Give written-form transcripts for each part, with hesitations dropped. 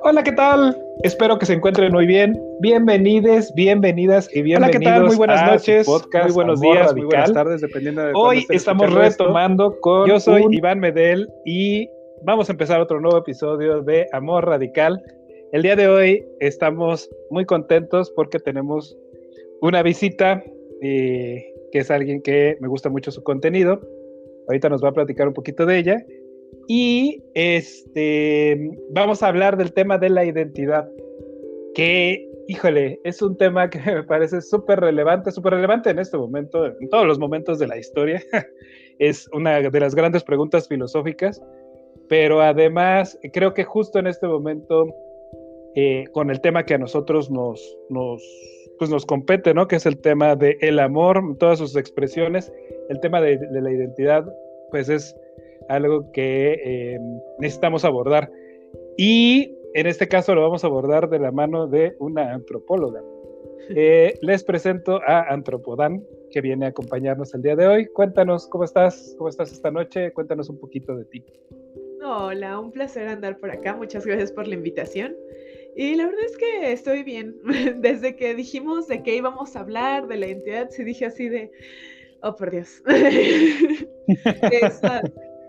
Hola, ¿qué tal? Espero que se encuentren muy bien. Bienvenides, bienvenidas y bienvenidos. Hola, ¿qué tal? Muy buenas noches, podcast muy buenos Amor días, muy buenas Radical. tardes, dependiendo de cuándo Hoy estén estamos escuchando esto. retomando con Yo soy Iván Medel y vamos a empezar otro nuevo episodio de Amor Radical. El día de hoy estamos muy contentos porque tenemos una visita que es alguien que me gusta mucho su contenido. Ahorita nos va a platicar un poquito de ella. Y vamos a hablar del tema de la identidad, que, híjole, es un tema que me parece súper relevante en este momento, en todos los momentos de la historia. Es una de las grandes preguntas filosóficas, pero además creo que justo en este momento, con el tema que a nosotros nos compete, ¿no? Que es el tema del amor, todas sus expresiones, el tema de la identidad, pues es algo que necesitamos abordar. Y en este caso lo vamos a abordar de la mano de una antropóloga. Les presento a Antropodan, que viene a acompañarnos el día de hoy. Cuéntanos, ¿cómo estás esta noche? Cuéntanos un poquito de ti. Hola, un placer andar por acá. Muchas gracias por la invitación. Y la verdad es que estoy bien. Desde que dijimos de qué íbamos a hablar, de la identidad, sí dije así de, oh, por Dios.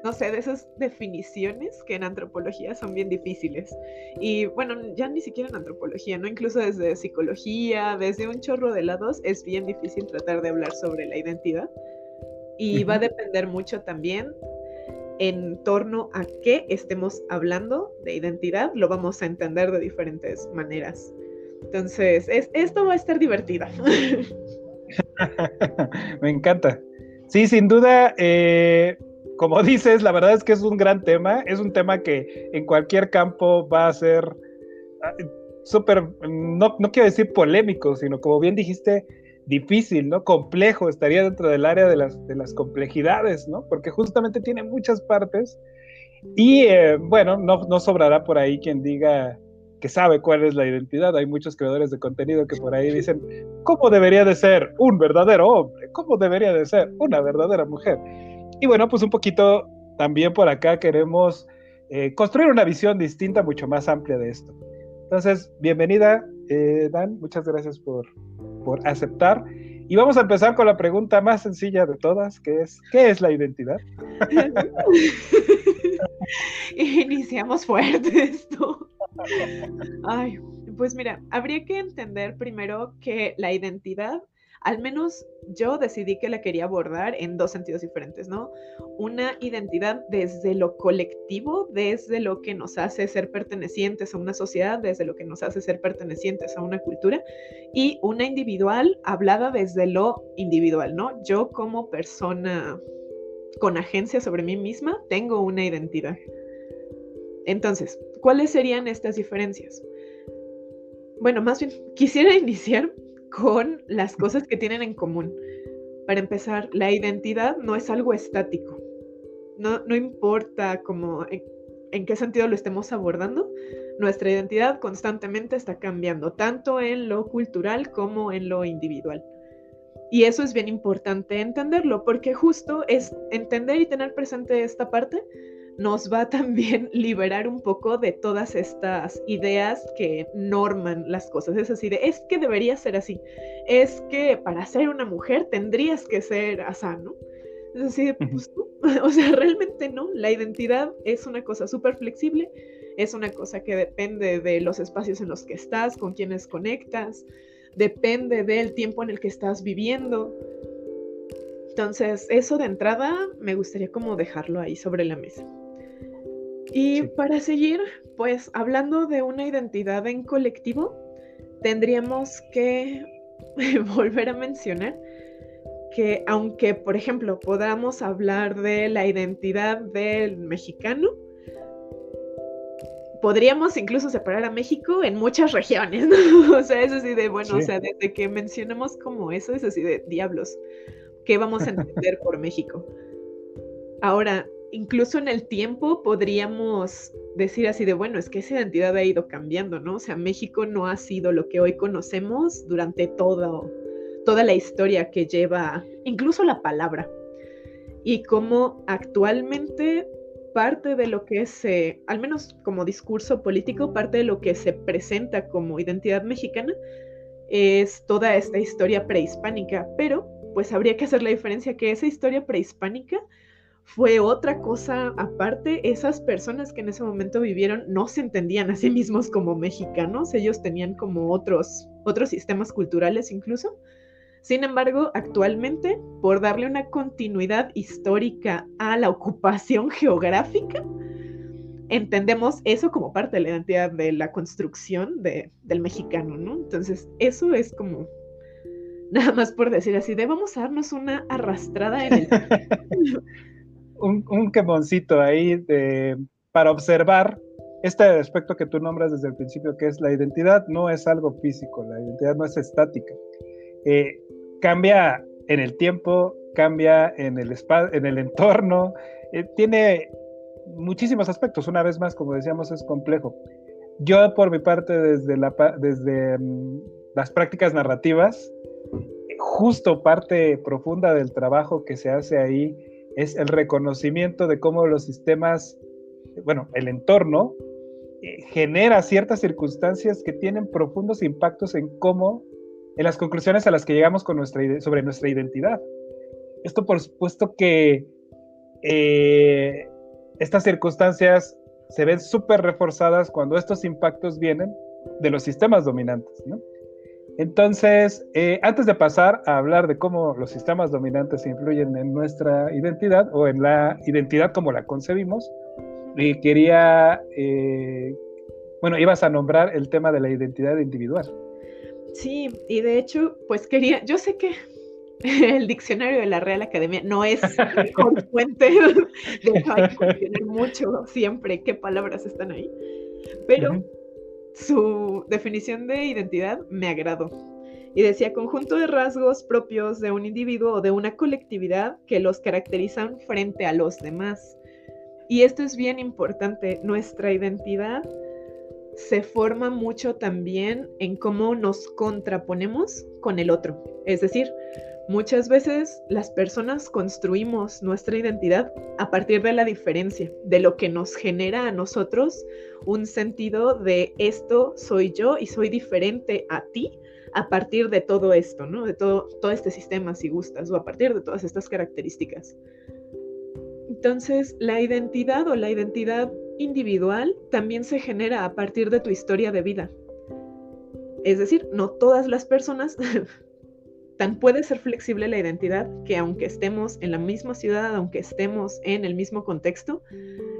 No sé, de esas definiciones que en antropología son bien difíciles. Y bueno, ya ni siquiera en antropología, ¿no? Incluso desde psicología, desde un chorro de lados, es bien difícil tratar de hablar sobre la identidad. Y va a depender mucho también en torno a qué estemos hablando de identidad, lo vamos a entender de diferentes maneras. Entonces, esto va a estar divertido. Me encanta. Sí, sin duda, como dices, la verdad es que es un gran tema, es un tema que en cualquier campo va a ser súper, no quiero decir polémico, sino como bien dijiste, difícil, ¿no? Complejo, estaría dentro del área de las complejidades, ¿no? Porque justamente tiene muchas partes y bueno, no sobrará por ahí quien diga que sabe cuál es la identidad. Hay muchos creadores de contenido que por ahí dicen, ¿cómo debería de ser un verdadero hombre? ¿Cómo debería de ser una verdadera mujer? Y bueno, pues un poquito también por acá queremos construir una visión distinta, mucho más amplia de esto. Entonces, bienvenida, Dan, muchas gracias por aceptar. Y vamos a empezar con la pregunta más sencilla de todas, que es, ¿qué es la identidad? Iniciamos fuerte esto. Ay, pues mira, habría que entender primero que la identidad, al menos yo decidí que la quería abordar en dos sentidos diferentes, ¿no? Una identidad desde lo colectivo, desde lo que nos hace ser pertenecientes a una sociedad, desde lo que nos hace ser pertenecientes a una cultura, y una individual hablada desde lo individual, ¿no? Yo como persona con agencia sobre mí misma tengo una identidad. Entonces, ¿cuáles serían estas diferencias? Bueno, más bien, quisiera iniciar con las cosas que tienen en común. Para empezar, la identidad no es algo estático. No importa en qué sentido lo estemos abordando, nuestra identidad constantemente está cambiando, tanto en lo cultural como en lo individual. Y eso es bien importante entenderlo, porque justo es entender y tener presente esta parte nos va a también liberar un poco de todas estas ideas que norman las cosas. Es así es que debería ser así, es que para ser una mujer tendrías que ser así, ¿no? Es así pues no, o sea, realmente no. La identidad es una cosa súper flexible, es una cosa que depende de los espacios en los que estás, con quienes conectas, depende del tiempo en el que estás viviendo. Entonces, eso de entrada me gustaría como dejarlo ahí sobre la mesa. Y sí, para seguir, pues hablando de una identidad en colectivo, tendríamos que volver a mencionar que aunque, por ejemplo, podamos hablar de la identidad del mexicano, podríamos incluso separar a México en muchas regiones, ¿no? O sea, es así de, bueno, sí. O sea, desde que mencionamos como eso, es así de diablos, ¿qué vamos a entender por México? Ahora, incluso en el tiempo podríamos decir así de, bueno, es que esa identidad ha ido cambiando, ¿no? O sea, México no ha sido lo que hoy conocemos durante toda la historia que lleva, incluso la palabra. Y como actualmente parte de lo que se, al menos como discurso político, parte de lo que se presenta como identidad mexicana es toda esta historia prehispánica, pero pues habría que hacer la diferencia que esa historia prehispánica fue otra cosa aparte. Esas personas que en ese momento vivieron no se entendían a sí mismos como mexicanos, ellos tenían como otros sistemas culturales incluso. Sin embargo, actualmente, por darle una continuidad histórica a la ocupación geográfica, entendemos eso como parte de la identidad de la construcción del mexicano, ¿no? Entonces, eso es como, nada más por decir así, de vamos a darnos una arrastrada en el... un quemoncito ahí para observar este aspecto que tú nombras desde el principio, que es la identidad no es algo físico, la identidad no es estática. Cambia en el tiempo, cambia en el entorno, tiene muchísimos aspectos. Una vez más, como decíamos, es complejo. Yo, por mi parte, desde las prácticas narrativas, justo parte profunda del trabajo que se hace ahí es el reconocimiento de cómo los sistemas, bueno, el entorno, genera ciertas circunstancias que tienen profundos impactos en las conclusiones a las que llegamos sobre nuestra identidad. Esto, por supuesto que estas circunstancias se ven súper reforzadas cuando estos impactos vienen de los sistemas dominantes, ¿no? Entonces, antes de pasar a hablar de cómo los sistemas dominantes influyen en nuestra identidad o en la identidad como la concebimos, quería, ibas a nombrar el tema de la identidad individual. Sí, y de hecho, pues yo sé que el diccionario de la Real Academia no es mejor fuente, de hecho hay que cuestionar mucho siempre qué palabras están ahí, pero su definición de identidad me agradó. Y decía, conjunto de rasgos propios de un individuo o de una colectividad que los caracterizan frente a los demás. Y esto es bien importante. Nuestra identidad se forma mucho también en cómo nos contraponemos con el otro. Es decir, muchas veces las personas construimos nuestra identidad a partir de la diferencia, de lo que nos genera a nosotros un sentido de esto soy yo y soy diferente a ti a partir de todo esto, ¿no? De todo este sistema, si gustas, o a partir de todas estas características. Entonces, la identidad o la identidad individual también se genera a partir de tu historia de vida. Es decir, no todas las personas, tan puede ser flexible la identidad que aunque estemos en la misma ciudad, aunque estemos en el mismo contexto,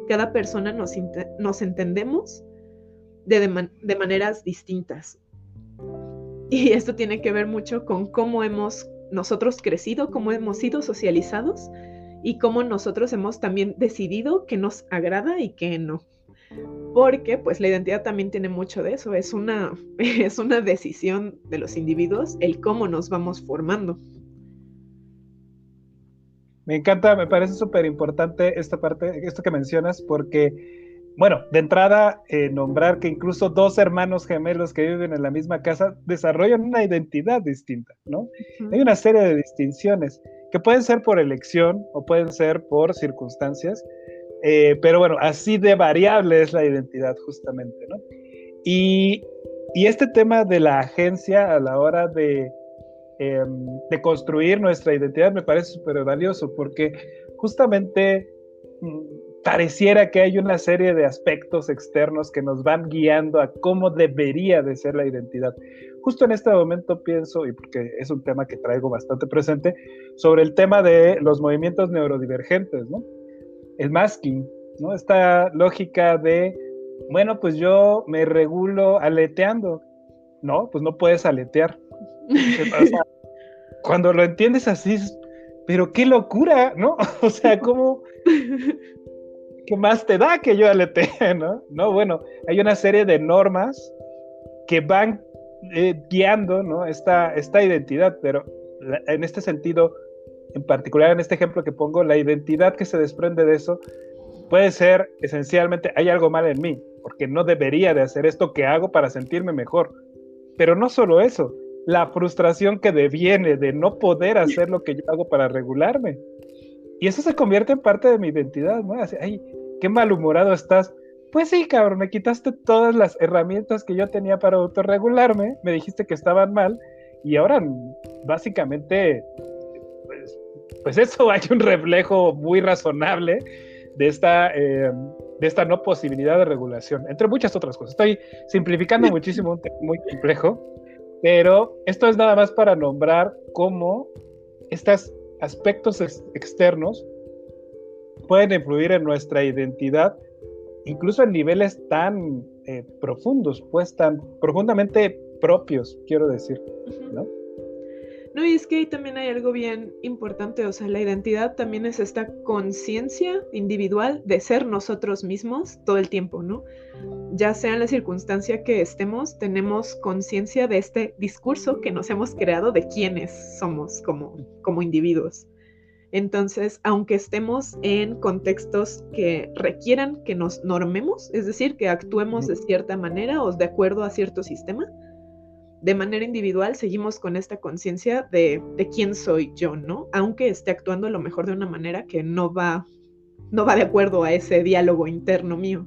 cada persona nos entendemos de maneras distintas. Y esto tiene que ver mucho con cómo hemos nosotros crecido, cómo hemos sido socializados y cómo nosotros hemos también decidido qué nos agrada y qué no. Porque pues la identidad también tiene mucho de eso, es una decisión de los individuos el cómo nos vamos formando. Me encanta, me parece súper importante esta parte, esto que mencionas, porque, bueno, de entrada, nombrar que incluso dos hermanos gemelos que viven en la misma casa desarrollan una identidad distinta, ¿no? Hay una serie de distinciones que pueden ser por elección o pueden ser por circunstancias, pero bueno, así de variable es la identidad justamente, ¿no? Y este tema de la agencia a la hora de construir nuestra identidad me parece súper valioso porque justamente pareciera que hay una serie de aspectos externos que nos van guiando a cómo debería de ser la identidad. Justo en este momento pienso, y porque es un tema que traigo bastante presente, sobre el tema de los movimientos neurodivergentes, ¿no? El masking, ¿no? Esta lógica de, bueno, pues yo me regulo aleteando. No, pues no puedes aletear. O sea, cuando lo entiendes así, pero qué locura, ¿no? O sea, ¿cómo? ¿Qué más te da que yo aletee, no? No, bueno, hay una serie de normas que van guiando, ¿no? esta identidad, pero en este sentido, en particular en este ejemplo que pongo, la identidad que se desprende de eso puede ser esencialmente, hay algo mal en mí, porque no debería de hacer esto que hago para sentirme mejor. Pero no solo eso, la frustración que deviene de no poder hacer lo que yo hago para regularme. Y eso se convierte en parte de mi identidad, ¿no? Así, ay, qué malhumorado estás. Pues sí, cabrón, me quitaste todas las herramientas que yo tenía para autorregularme, me dijiste que estaban mal, y ahora básicamente, pues eso hay un reflejo muy razonable de esta no posibilidad de regulación, entre muchas otras cosas. Estoy simplificando muchísimo, un tema muy complejo, pero esto es nada más para nombrar cómo estos aspectos externos pueden influir en nuestra identidad, incluso en niveles tan profundos, pues tan profundamente propios, quiero decir, ¿no? No, y es que ahí también hay algo bien importante, o sea, la identidad también es esta conciencia individual de ser nosotros mismos todo el tiempo, ¿no? Ya sea en la circunstancia que estemos, tenemos conciencia de este discurso que nos hemos creado de quiénes somos como individuos. Entonces, aunque estemos en contextos que requieran que nos normemos, es decir, que actuemos de cierta manera o de acuerdo a cierto sistema, de manera individual seguimos con esta conciencia de quién soy yo, ¿no? Aunque esté actuando a lo mejor de una manera que no va de acuerdo a ese diálogo interno mío.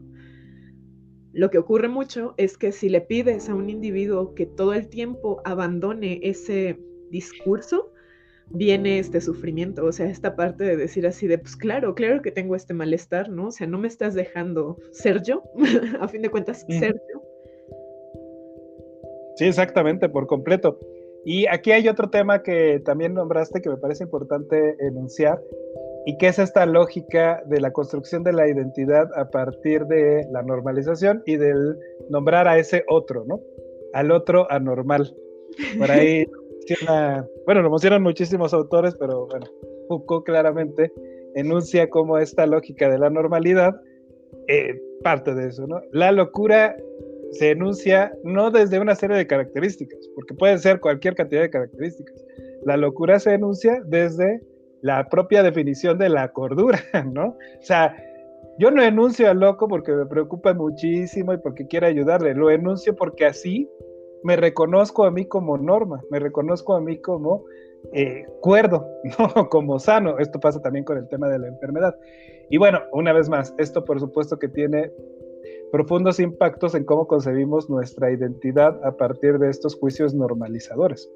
Lo que ocurre mucho es que si le pides a un individuo que todo el tiempo abandone ese discurso, viene este sufrimiento, o sea, esta parte de decir así de, pues claro que tengo este malestar, ¿no? O sea, no me estás dejando ser yo, a fin de cuentas, ser yo. Sí, exactamente, por completo. Y aquí hay otro tema que también nombraste que me parece importante enunciar, y que es esta lógica de la construcción de la identidad a partir de la normalización y del nombrar a ese otro, ¿no? Al otro anormal. Por ahí lo mencionan muchísimos autores, pero bueno, Foucault claramente enuncia cómo esta lógica de la normalidad parte de eso, ¿no? La locura se enuncia no desde una serie de características, porque puede ser cualquier cantidad de características. La locura se enuncia desde la propia definición de la cordura, ¿no? O sea, yo no enuncio al loco porque me preocupa muchísimo y porque quiero ayudarle, lo enuncio porque así me reconozco a mí como norma, me reconozco a mí como cuerdo, ¿no? Como sano. Esto pasa también con el tema de la enfermedad. Y bueno, una vez más, esto por supuesto que tiene profundos impactos en cómo concebimos nuestra identidad a partir de estos juicios normalizadores.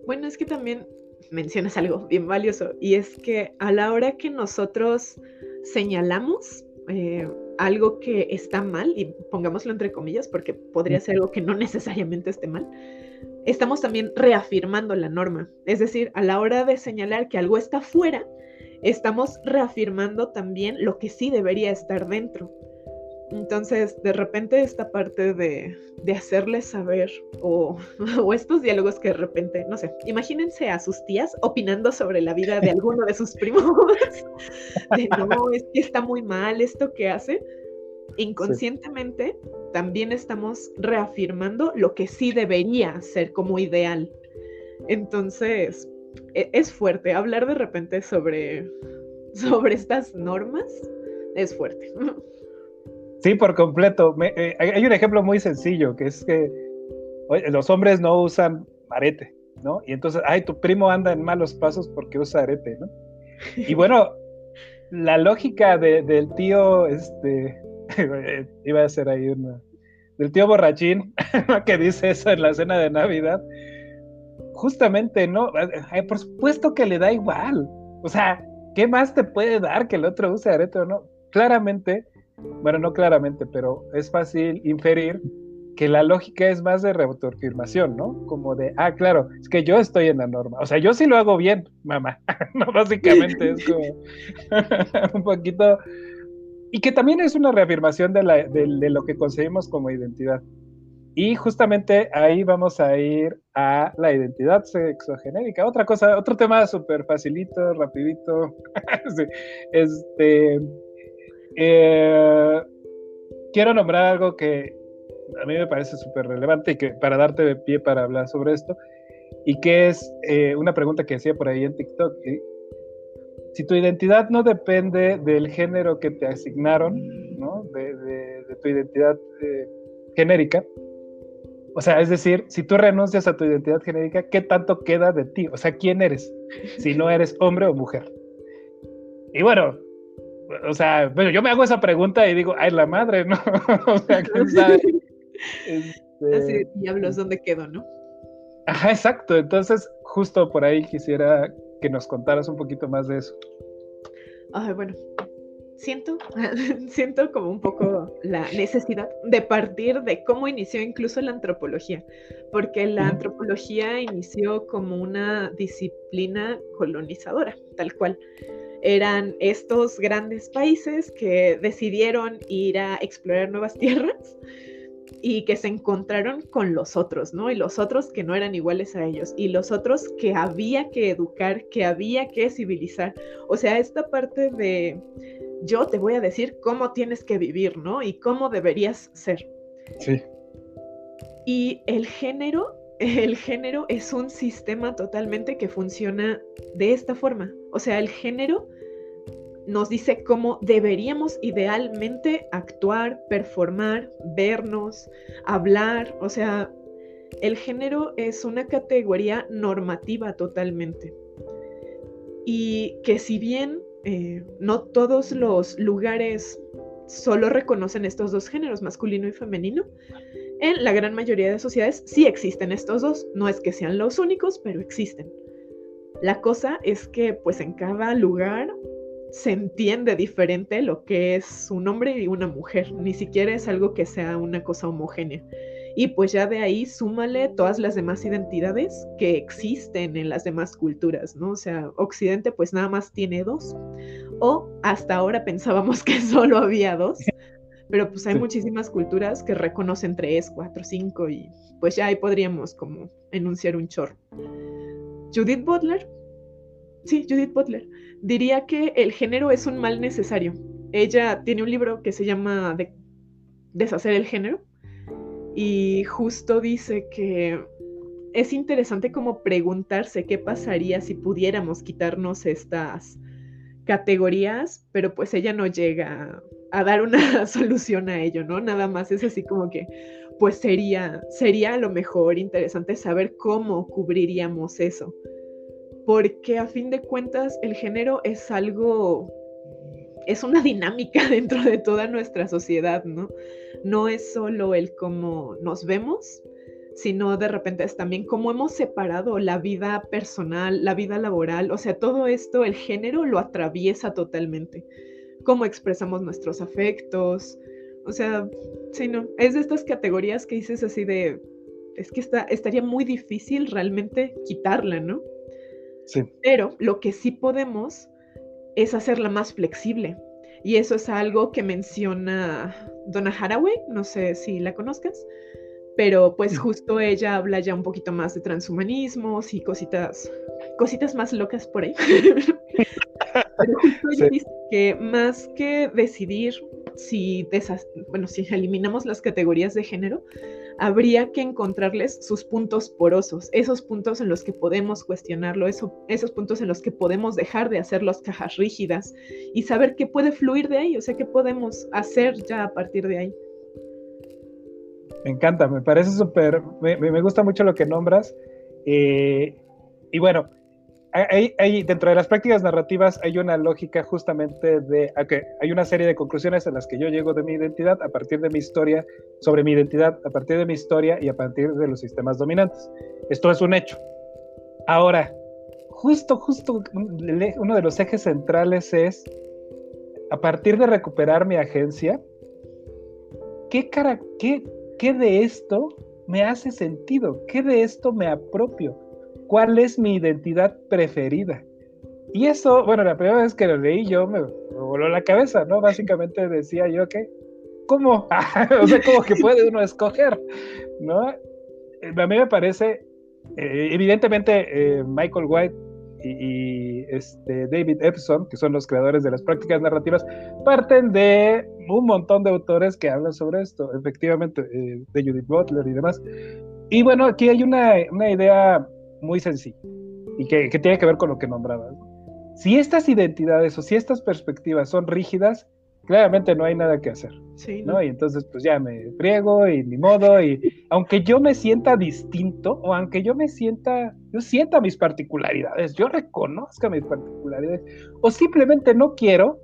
Bueno, es que también mencionas algo bien valioso, y es que a la hora que nosotros señalamos algo que está mal, y pongámoslo entre comillas porque podría ser algo que no necesariamente esté mal, estamos también reafirmando la norma. Es decir, a la hora de señalar que algo está fuera, estamos reafirmando también lo que sí debería estar dentro. Entonces, de repente esta parte de hacerles saber o estos diálogos que de repente, no sé, imagínense a sus tías opinando sobre la vida de alguno de sus primos, de no, es que está muy mal esto que hace. Inconscientemente también estamos reafirmando lo que sí debería ser como ideal. Entonces, es fuerte. Hablar de repente sobre estas normas es fuerte. Sí, por completo. Hay un ejemplo muy sencillo, que es que los hombres no usan arete, ¿no? Y entonces, tu primo anda en malos pasos porque usa arete, ¿no? Y bueno, la lógica del tío, iba a ser ahí del tío borrachín, que dice eso en la cena de Navidad, justamente, ¿no? Por supuesto que le da igual. O sea, ¿qué más te puede dar que el otro use arete o no? Claramente, bueno, no claramente, pero es fácil inferir que la lógica es más de reautoafirmación, ¿no? Como de, claro, es que yo estoy en la norma. O sea, yo sí lo hago bien, mamá. No, básicamente es como un poquito... Y que también es una reafirmación de lo que concebimos como identidad. Y justamente ahí vamos a ir a la identidad sexogenérica. Otra cosa, otro tema súper facilito, rapidito. Sí, quiero nombrar algo que a mí me parece súper relevante y que para darte de pie para hablar sobre esto, y que es una pregunta que hacía por ahí en TikTok. Si tu identidad no depende del género que te asignaron, ¿no? de tu identidad genérica, o sea, es decir, si tú renuncias a tu identidad genérica, ¿qué tanto queda de ti? O sea, ¿quién eres? Si no eres hombre o mujer. Y bueno, o sea, bueno, yo me hago esa pregunta y digo, ay, la madre, ¿no? O sea, ¿quién sabe? Así, diablos, ¿dónde quedo, no? Ajá, exacto. Entonces, justo por ahí quisiera que nos contaras un poquito más de eso. Ay, bueno, siento como un poco la necesidad de partir de cómo inició incluso la antropología, porque la antropología inició como una disciplina colonizadora, tal cual. Eran estos grandes países que decidieron ir a explorar nuevas tierras y que se encontraron con los otros, ¿no? Y los otros que no eran iguales a ellos, y los otros que había que educar, que había que civilizar. O sea, esta parte de yo te voy a decir cómo tienes que vivir, ¿no? Y cómo deberías ser. Sí. Y el género es un sistema totalmente que funciona de esta forma. O sea, el género nos dice cómo deberíamos idealmente actuar, performar, vernos, hablar. O sea, el género es una categoría normativa totalmente. Y que si bien no todos los lugares solo reconocen estos dos géneros, masculino y femenino, en la gran mayoría de sociedades sí existen estos dos. No es que sean los únicos, pero existen. La cosa es que pues en cada lugar se entiende diferente lo que es un hombre y una mujer. Ni siquiera es algo que sea una cosa homogénea. Y pues ya de ahí súmale todas las demás identidades que existen en las demás culturas, ¿no? O sea, Occidente pues nada más tiene dos. O hasta ahora pensábamos que solo había dos. Pero pues hay muchísimas culturas que reconocen 3, 4, 5 y pues ya ahí podríamos como enunciar un chorro. Judith Butler diría que el género es un mal necesario. Ella tiene un libro que se llama Deshacer el género y justo dice que es interesante como preguntarse qué pasaría si pudiéramos quitarnos estas categorías, pero pues ella no llega a dar una solución a ello, ¿no? Nada más es así como que, pues sería a lo mejor interesante saber cómo cubriríamos eso, porque a fin de cuentas el género es una dinámica dentro de toda nuestra sociedad, ¿no? No es solo el cómo nos vemos, sino de repente es también cómo hemos separado la vida personal, la vida laboral, o sea, todo esto, el género lo atraviesa totalmente. Cómo expresamos nuestros afectos, o sea, sí, no, es de estas categorías que dices así de, es que estaría muy difícil realmente quitarla, ¿no? Sí. Pero lo que sí podemos es hacerla más flexible. Y eso es algo que menciona Donna Haraway, no sé si la conozcas, pero pues justo ella habla ya un poquito más de transhumanismos y cositas más locas por ahí. Pero justo ella dice que más que decidir si eliminamos las categorías de género, habría que encontrarles sus puntos porosos, esos puntos en los que podemos cuestionarlo, esos puntos en los que podemos dejar de hacer las cajas rígidas y saber qué puede fluir de ahí, o sea, qué podemos hacer ya a partir de ahí. Me encanta, me parece súper, me gusta mucho lo que nombras. Y bueno, hay, dentro de las prácticas narrativas hay una lógica justamente de, okay, hay una serie de conclusiones en las que yo llego de mi identidad a partir de mi historia, sobre mi identidad, a partir de mi historia y a partir de los sistemas dominantes. Esto es un hecho. Ahora, justo uno de los ejes centrales es, a partir de recuperar mi agencia, ¿qué de esto me hace sentido? ¿Qué de esto me apropio? ¿Cuál es mi identidad preferida? Y eso, bueno, la primera vez que lo leí yo me voló la cabeza, ¿no? Básicamente decía yo que, ¿cómo? O sea, ¿cómo que puede uno escoger? ¿No? A mí me parece, evidentemente, Michael White y David Epson, que son los creadores de las prácticas narrativas, parten de un montón de autores que hablan sobre esto, efectivamente, de Judith Butler y demás. Y bueno, aquí hay una idea muy sencilla y que tiene que ver con lo que nombrabas. Si estas identidades o si estas perspectivas son rígidas, claramente no hay nada que hacer, Sí, ¿no? Y entonces pues ya me friego y ni modo, y aunque yo me sienta distinto, o aunque yo sienta mis particularidades, yo reconozca mis particularidades, o simplemente no quiero,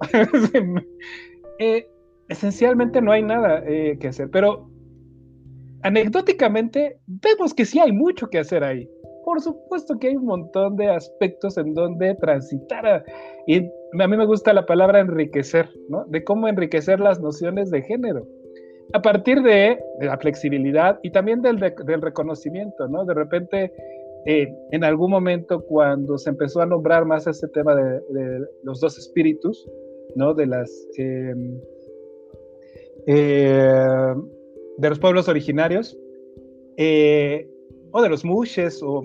esencialmente no hay nada que hacer, pero anecdóticamente vemos que sí hay mucho que hacer ahí. Por supuesto que hay un montón de aspectos en donde transitar, y a mí me gusta la palabra enriquecer, ¿no? De cómo enriquecer las nociones de género, a partir de la flexibilidad y también del reconocimiento, ¿no? De repente, en algún momento cuando se empezó a nombrar más este tema de los dos espíritus, ¿no? De los pueblos originarios, o de los mushes, o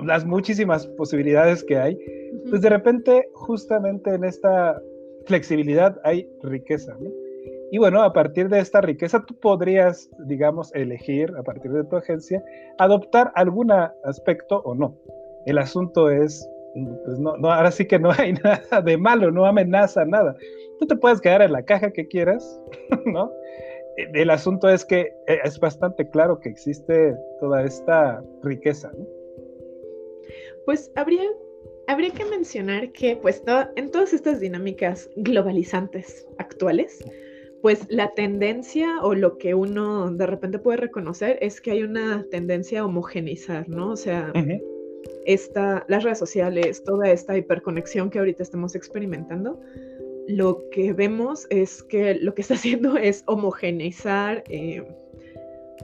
las muchísimas posibilidades que hay, pues de repente justamente en esta flexibilidad hay riqueza, ¿no? Y bueno, a partir de esta riqueza tú podrías, digamos, elegir a partir de tu agencia, adoptar algún aspecto o no. El asunto es, pues no, ahora sí que no hay nada de malo, no amenaza nada. Tú te puedes quedar en la caja que quieras, ¿no? El asunto es que es bastante claro que existe toda esta riqueza, ¿no? Pues habría que mencionar que pues en todas estas dinámicas globalizantes actuales, pues la tendencia o lo que uno de repente puede reconocer es que hay una tendencia a homogeneizar, ¿no? O sea, las redes sociales, toda esta hiperconexión que ahorita estamos experimentando, lo que vemos es que lo que está haciendo es homogeneizar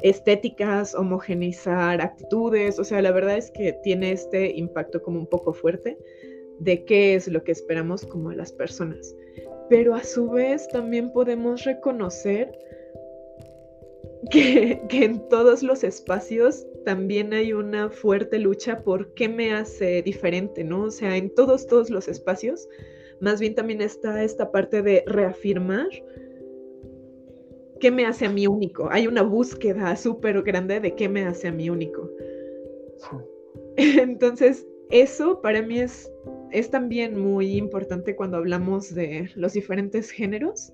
estéticas, homogeneizar actitudes. O sea, la verdad es que tiene este impacto como un poco fuerte de qué es lo que esperamos como de las personas. Pero a su vez también podemos reconocer que en todos los espacios también hay una fuerte lucha por qué me hace diferente, ¿no? O sea, en todos los espacios, más bien también está esta parte de reafirmar qué me hace a mí único. Hay una búsqueda súper grande de qué me hace a mí único. Entonces, eso para mí es también muy importante cuando hablamos de los diferentes géneros,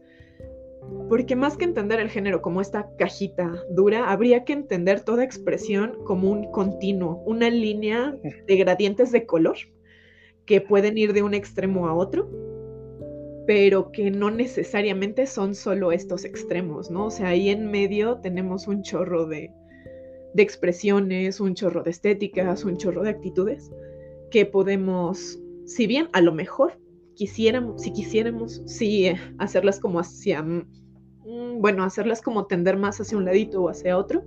porque más que entender el género como esta cajita dura, habría que entender toda expresión como un continuo, una línea de gradientes de color que pueden ir de un extremo a otro, pero que no necesariamente son solo estos extremos, ¿no? O sea, ahí en medio tenemos un chorro de expresiones, un chorro de estéticas, un chorro de actitudes que podemos, si bien a lo mejor quisiéramos, hacerlas como hacerlas como tender más hacia un ladito o hacia otro,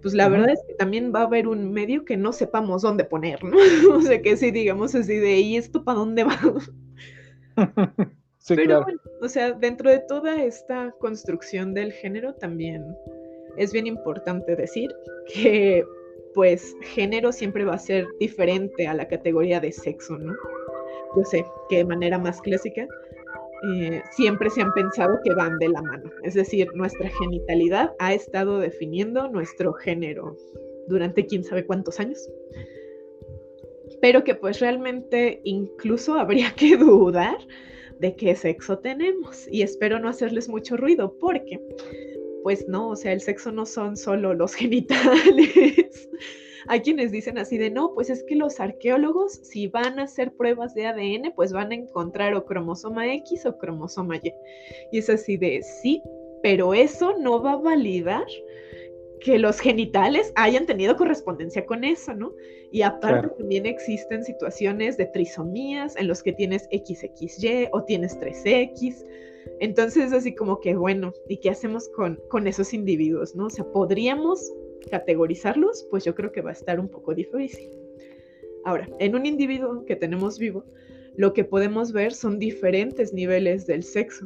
pues la verdad es que también va a haber un medio que no sepamos dónde poner, ¿no? O sea, que si digamos así de, ¿y esto para dónde va? Sí, pero claro. bueno, o sea, dentro de toda esta construcción del género también es bien importante decir que pues género siempre va a ser diferente a la categoría de sexo, ¿no? Yo sé que de manera más clásica siempre se han pensado que van de la mano, es decir, nuestra genitalidad ha estado definiendo nuestro género durante quién sabe cuántos años, pero que pues realmente incluso habría que dudar de qué sexo tenemos, y espero no hacerles mucho ruido porque pues no, o sea, el sexo no son solo los genitales. Hay quienes dicen así de, no, pues es que los arqueólogos, si van a hacer pruebas de ADN, pues van a encontrar o cromosoma X o cromosoma Y. Y es así de, sí, pero eso no va a validar que los genitales hayan tenido correspondencia con eso, ¿no? Y aparte también existen situaciones de trisomías en los que tienes XXY o tienes 3X. Entonces, así como que, bueno, ¿y qué hacemos con esos individuos, no? O sea, ¿podríamos categorizarlos? Pues yo creo que va a estar un poco difícil. Ahora, en un individuo que tenemos vivo, lo que podemos ver son diferentes niveles del sexo.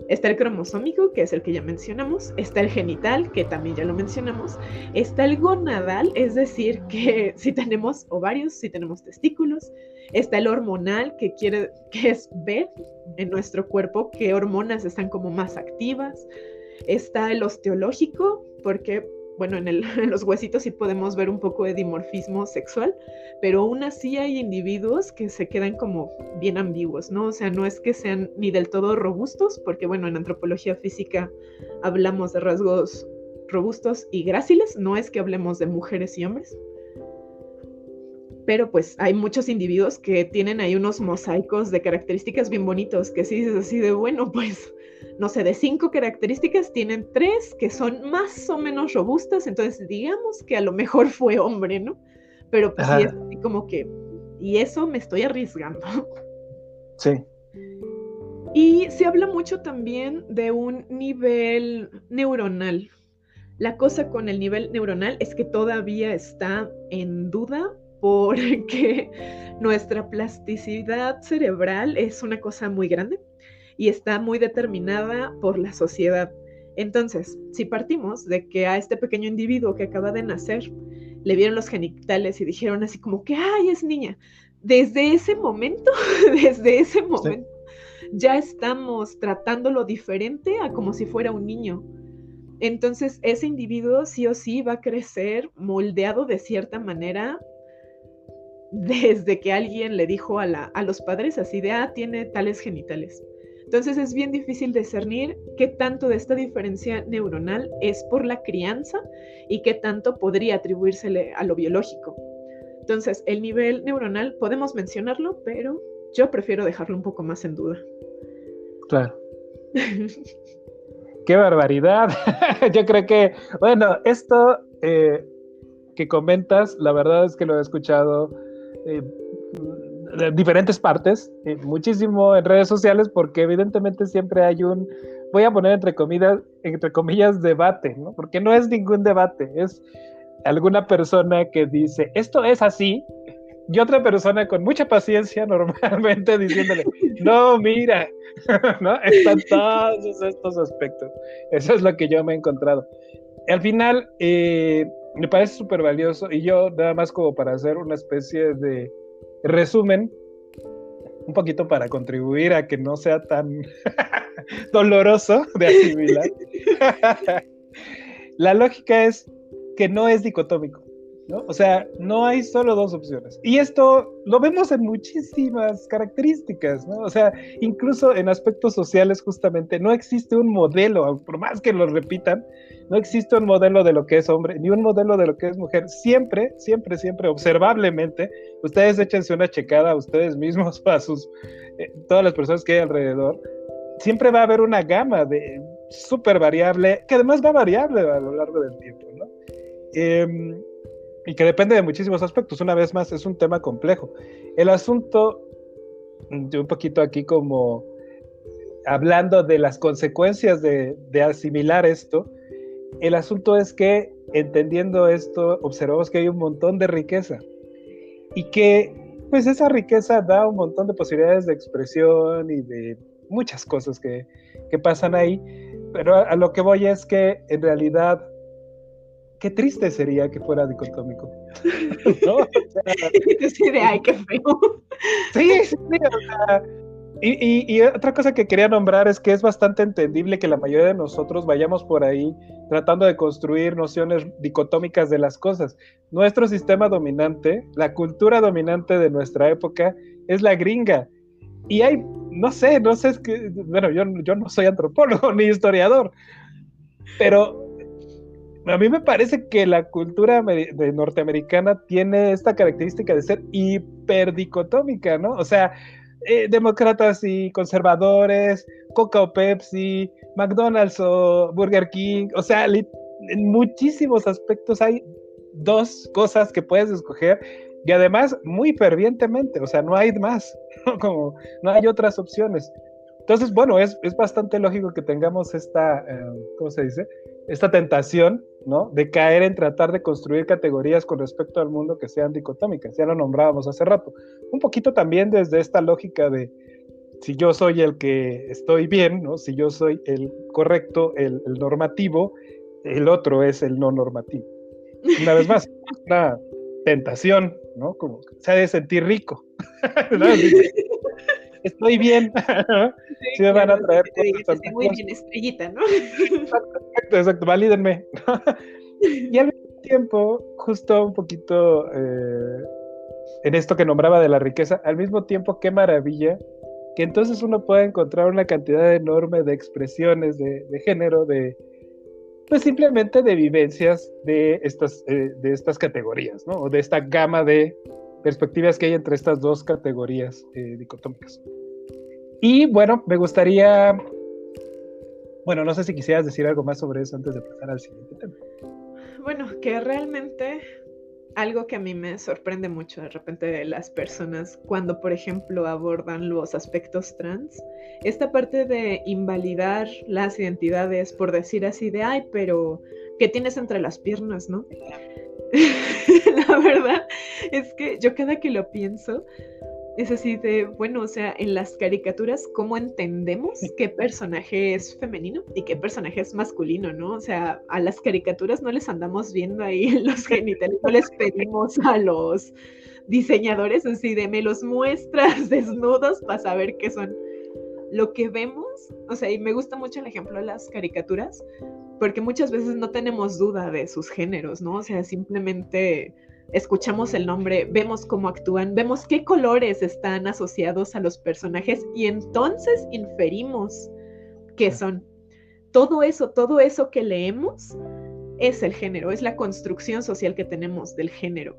Está el cromosómico, que es el que ya mencionamos, está el genital, que también ya lo mencionamos, está el gonadal, es decir, que si tenemos ovarios, si tenemos testículos, está el hormonal, que es ver en nuestro cuerpo qué hormonas están como más activas, está el osteológico, porque, bueno, en los huesitos sí podemos ver un poco de dimorfismo sexual, pero aún así hay individuos que se quedan como bien ambiguos, ¿no? O sea, no es que sean ni del todo robustos, porque bueno, en antropología física hablamos de rasgos robustos y gráciles, no es que hablemos de mujeres y hombres, pero pues hay muchos individuos que tienen ahí unos mosaicos de características bien bonitos, que sí dices así de, bueno, pues, no sé, de 5 características tienen 3 que son más o menos robustas, entonces digamos que a lo mejor fue hombre, ¿no? Pero pues sí es así como que, y eso me estoy arriesgando. Sí. Y se habla mucho también de un nivel neuronal. La cosa con el nivel neuronal es que todavía está en duda porque nuestra plasticidad cerebral es una cosa muy grande y está muy determinada por la sociedad. Entonces, si partimos de que a este pequeño individuo que acaba de nacer le vieron los genitales y dijeron así como que, ¡ay, es niña! Desde ese momento, sí, ya estamos tratándolo diferente a como si fuera un niño. Entonces, ese individuo sí o sí va a crecer moldeado de cierta manera desde que alguien le dijo a los padres así de, tiene tales genitales. Entonces, es bien difícil discernir qué tanto de esta diferencia neuronal es por la crianza y qué tanto podría atribuírsele a lo biológico. Entonces, el nivel neuronal podemos mencionarlo, pero yo prefiero dejarlo un poco más en duda. Claro. ¡Qué barbaridad! Yo creo que, bueno, esto que comentas, la verdad es que lo he escuchado de diferentes partes, muchísimo en redes sociales, porque evidentemente siempre hay un, voy a poner entre comillas, debate, ¿no? Porque no es ningún debate, es alguna persona que dice, esto es así, y otra persona con mucha paciencia normalmente diciéndole, no, mira, ¿no? Están todos estos aspectos. Eso es lo que yo me he encontrado. Al final, me parece súper valioso, y yo nada más como para hacer una especie de resumen, un poquito para contribuir a que no sea tan doloroso de asimilar. La lógica es que no es dicotómico, ¿no? O sea, no hay solo dos opciones. Y esto lo vemos en muchísimas características, ¿no? O sea, incluso en aspectos sociales justamente no existe un modelo, por más que lo repitan, no existe un modelo de lo que es hombre, ni un modelo de lo que es mujer. Siempre, siempre, siempre, observablemente, ustedes échense una checada a ustedes mismos, a todas las personas que hay alrededor, siempre va a haber una gama de súper variable, que además va variable a lo largo del tiempo, ¿no? Y que depende de muchísimos aspectos. Una vez más, es un tema complejo. El asunto, yo un poquito aquí como hablando de las consecuencias de asimilar esto, el asunto es que entendiendo esto, observamos que hay un montón de riqueza y que pues esa riqueza da un montón de posibilidades de expresión y de muchas cosas que pasan ahí, pero a lo que voy es que en realidad qué triste sería que fuera dicotómico, ¿no? O sea, sí, de ay, qué feo. Sí, o sea, y otra cosa que quería nombrar es que es bastante entendible que la mayoría de nosotros vayamos por ahí tratando de construir nociones dicotómicas de las cosas. Nuestro sistema dominante, la cultura dominante de nuestra época es la gringa. Y hay, no sé, es que, bueno, yo no soy antropólogo ni historiador, pero a mí me parece que la cultura norteamericana tiene esta característica de ser hiperdicotómica, ¿no? O sea, demócratas y conservadores, Coca o Pepsi, McDonald's o Burger King, o sea, en muchísimos aspectos hay dos cosas que puedes escoger y además muy fervientemente, o sea, no hay más, ¿no? Como no hay otras opciones. Entonces, bueno, es bastante lógico que tengamos esta, ¿cómo se dice? Esta tentación, ¿no? De caer en tratar de construir categorías con respecto al mundo que sean dicotómicas. Ya lo nombrábamos hace rato. Un poquito también desde esta lógica de si yo soy el que estoy bien, ¿no? Si yo soy el correcto, el normativo, el otro es el no normativo. Una vez más, una tentación, ¿no? Como se ha de sentir rico, ¿no? Estoy bien, sí me van a traer cosas. Estoy muy bien, estrellita, ¿no? Exacto, valídenme. Y al mismo tiempo, justo un poquito en esto que nombraba de la riqueza, al mismo tiempo, qué maravilla que entonces uno pueda encontrar una cantidad enorme de expresiones de género, pues simplemente de vivencias de estas categorías, ¿no? O de esta gama de perspectivas que hay entre estas dos categorías dicotómicas. Y bueno, me gustaría, bueno, no sé si quisieras decir algo más sobre eso antes de pasar al siguiente tema. Bueno, que realmente algo que a mí me sorprende mucho de repente de las personas cuando, por ejemplo, abordan los aspectos trans, esta parte de invalidar las identidades por decir así de, ay, pero ¿qué tienes entre las piernas, no? La verdad es que yo cada que lo pienso, es así de, bueno, o sea, en las caricaturas, ¿cómo entendemos qué personaje es femenino y qué personaje es masculino, no? O sea, a las caricaturas no les andamos viendo ahí los genitales, no les pedimos a los diseñadores así de, me los muestras desnudos para saber qué son. Lo que vemos, o sea, y me gusta mucho el ejemplo de las caricaturas, porque muchas veces no tenemos duda de sus géneros, ¿no? O sea, simplemente escuchamos el nombre, vemos cómo actúan, vemos qué colores están asociados a los personajes y entonces inferimos qué son. Todo eso que leemos es el género, es la construcción social que tenemos del género.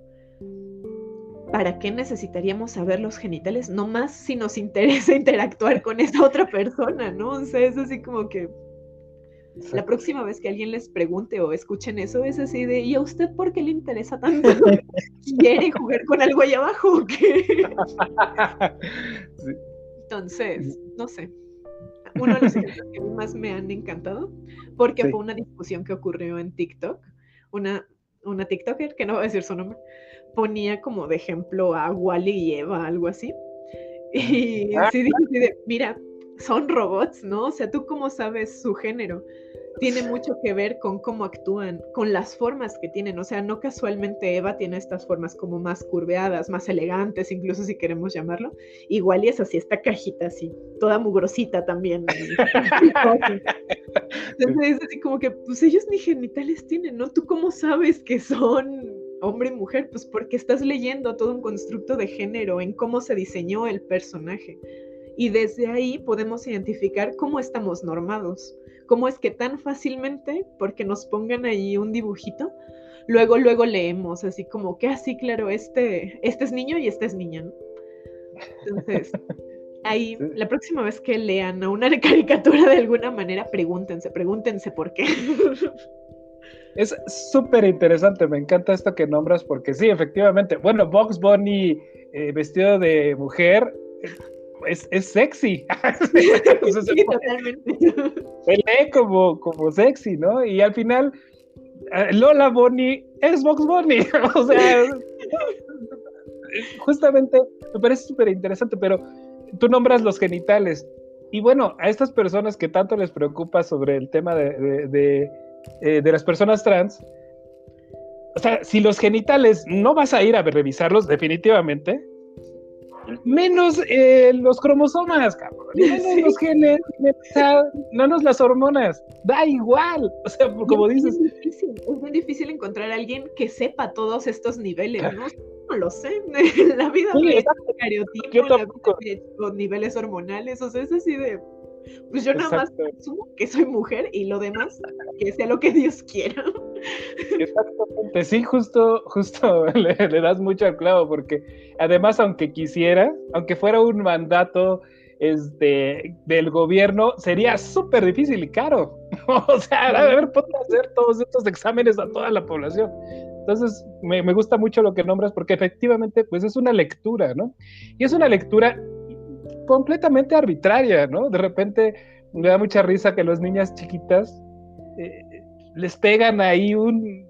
¿Para qué necesitaríamos saber los genitales? No más si nos interesa interactuar con esa otra persona, ¿no? O sea, es así como que la próxima vez que alguien les pregunte o escuchen eso, es así de, ¿y a usted por qué le interesa tanto? ¿Quiere jugar con algo allá abajo o qué? Sí. Entonces, no sé. Uno de los ejemplos que más me han encantado, porque fue una discusión que ocurrió en TikTok, una TikToker, que no voy a decir su nombre, ponía como de ejemplo a Wally y Eva, algo así. Y sí dije, mira, son robots, ¿no? O sea, ¿tú cómo sabes su género? Tiene mucho que ver con cómo actúan, con las formas que tienen. O sea, no casualmente Eva tiene estas formas como más curveadas, más elegantes, incluso si queremos llamarlo. Igual y es así, esta cajita así, toda mugrosita también. Entonces es así como que, pues ellos ni genitales tienen, ¿no? ¿Tú cómo sabes que son hombre y mujer? Pues porque estás leyendo todo un constructo de género en cómo se diseñó el personaje. Y desde ahí podemos identificar cómo estamos normados. Cómo es que tan fácilmente, porque nos pongan ahí un dibujito, luego leemos así como que así, claro, este es niño y esta es niña, ¿no? Entonces, ahí, la próxima vez que lean a una caricatura de alguna manera, pregúntense por qué. Es súper interesante, me encanta esto que nombras, porque sí, efectivamente, bueno, Bugs Bunny vestido de mujer es sexy. Sí, totalmente. Se lee como sexy, ¿no? Y al final, Lola Bunny es Bugs Bunny. O sea, justamente me parece súper interesante, pero tú nombras los genitales. Y bueno, a estas personas que tanto les preocupa sobre el tema de las personas trans, o sea, si los genitales no vas a ir a revisarlos definitivamente, menos los cromosomas, cabrón, menos los genes, menos las hormonas, da igual, o sea, como dices. Es muy difícil encontrar a alguien que sepa todos estos niveles, ¿no? No lo sé, la vida me es estereotipo, con niveles hormonales, o sea, es así de, pues yo nada más asumo que soy mujer y lo demás, que sea lo que Dios quiera. Exactamente, sí, justo le das mucho al clavo, porque además, aunque quisiera, aunque fuera un mandato del gobierno, sería súper difícil y caro. O sea, a ver, ponte a hacer todos estos exámenes a toda la población. Entonces, me gusta mucho lo que nombras, porque efectivamente, pues es una lectura, ¿no? Y es una lectura completamente arbitraria, ¿no? De repente me da mucha risa que las niñas chiquitas les pegan ahí un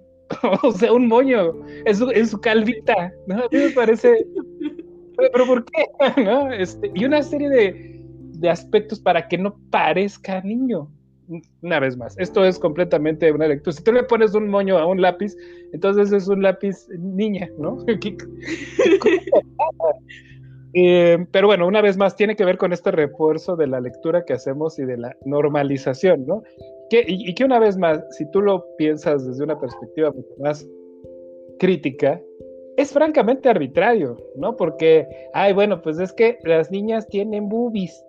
moño en su calvita, ¿no? A mí me parece, pero ¿por qué? ¿No? Y una serie de aspectos para que no parezca niño. Una vez más, esto es completamente una lectura. Si tú le pones un moño a un lápiz, entonces es un lápiz niña, ¿no? Pero bueno, una vez más, tiene que ver con este refuerzo de la lectura que hacemos y de la normalización, ¿no? y que una vez más, si tú lo piensas desde una perspectiva mucho más crítica, es francamente arbitrario, ¿no? Porque, ay, bueno, pues es que las niñas tienen boobies.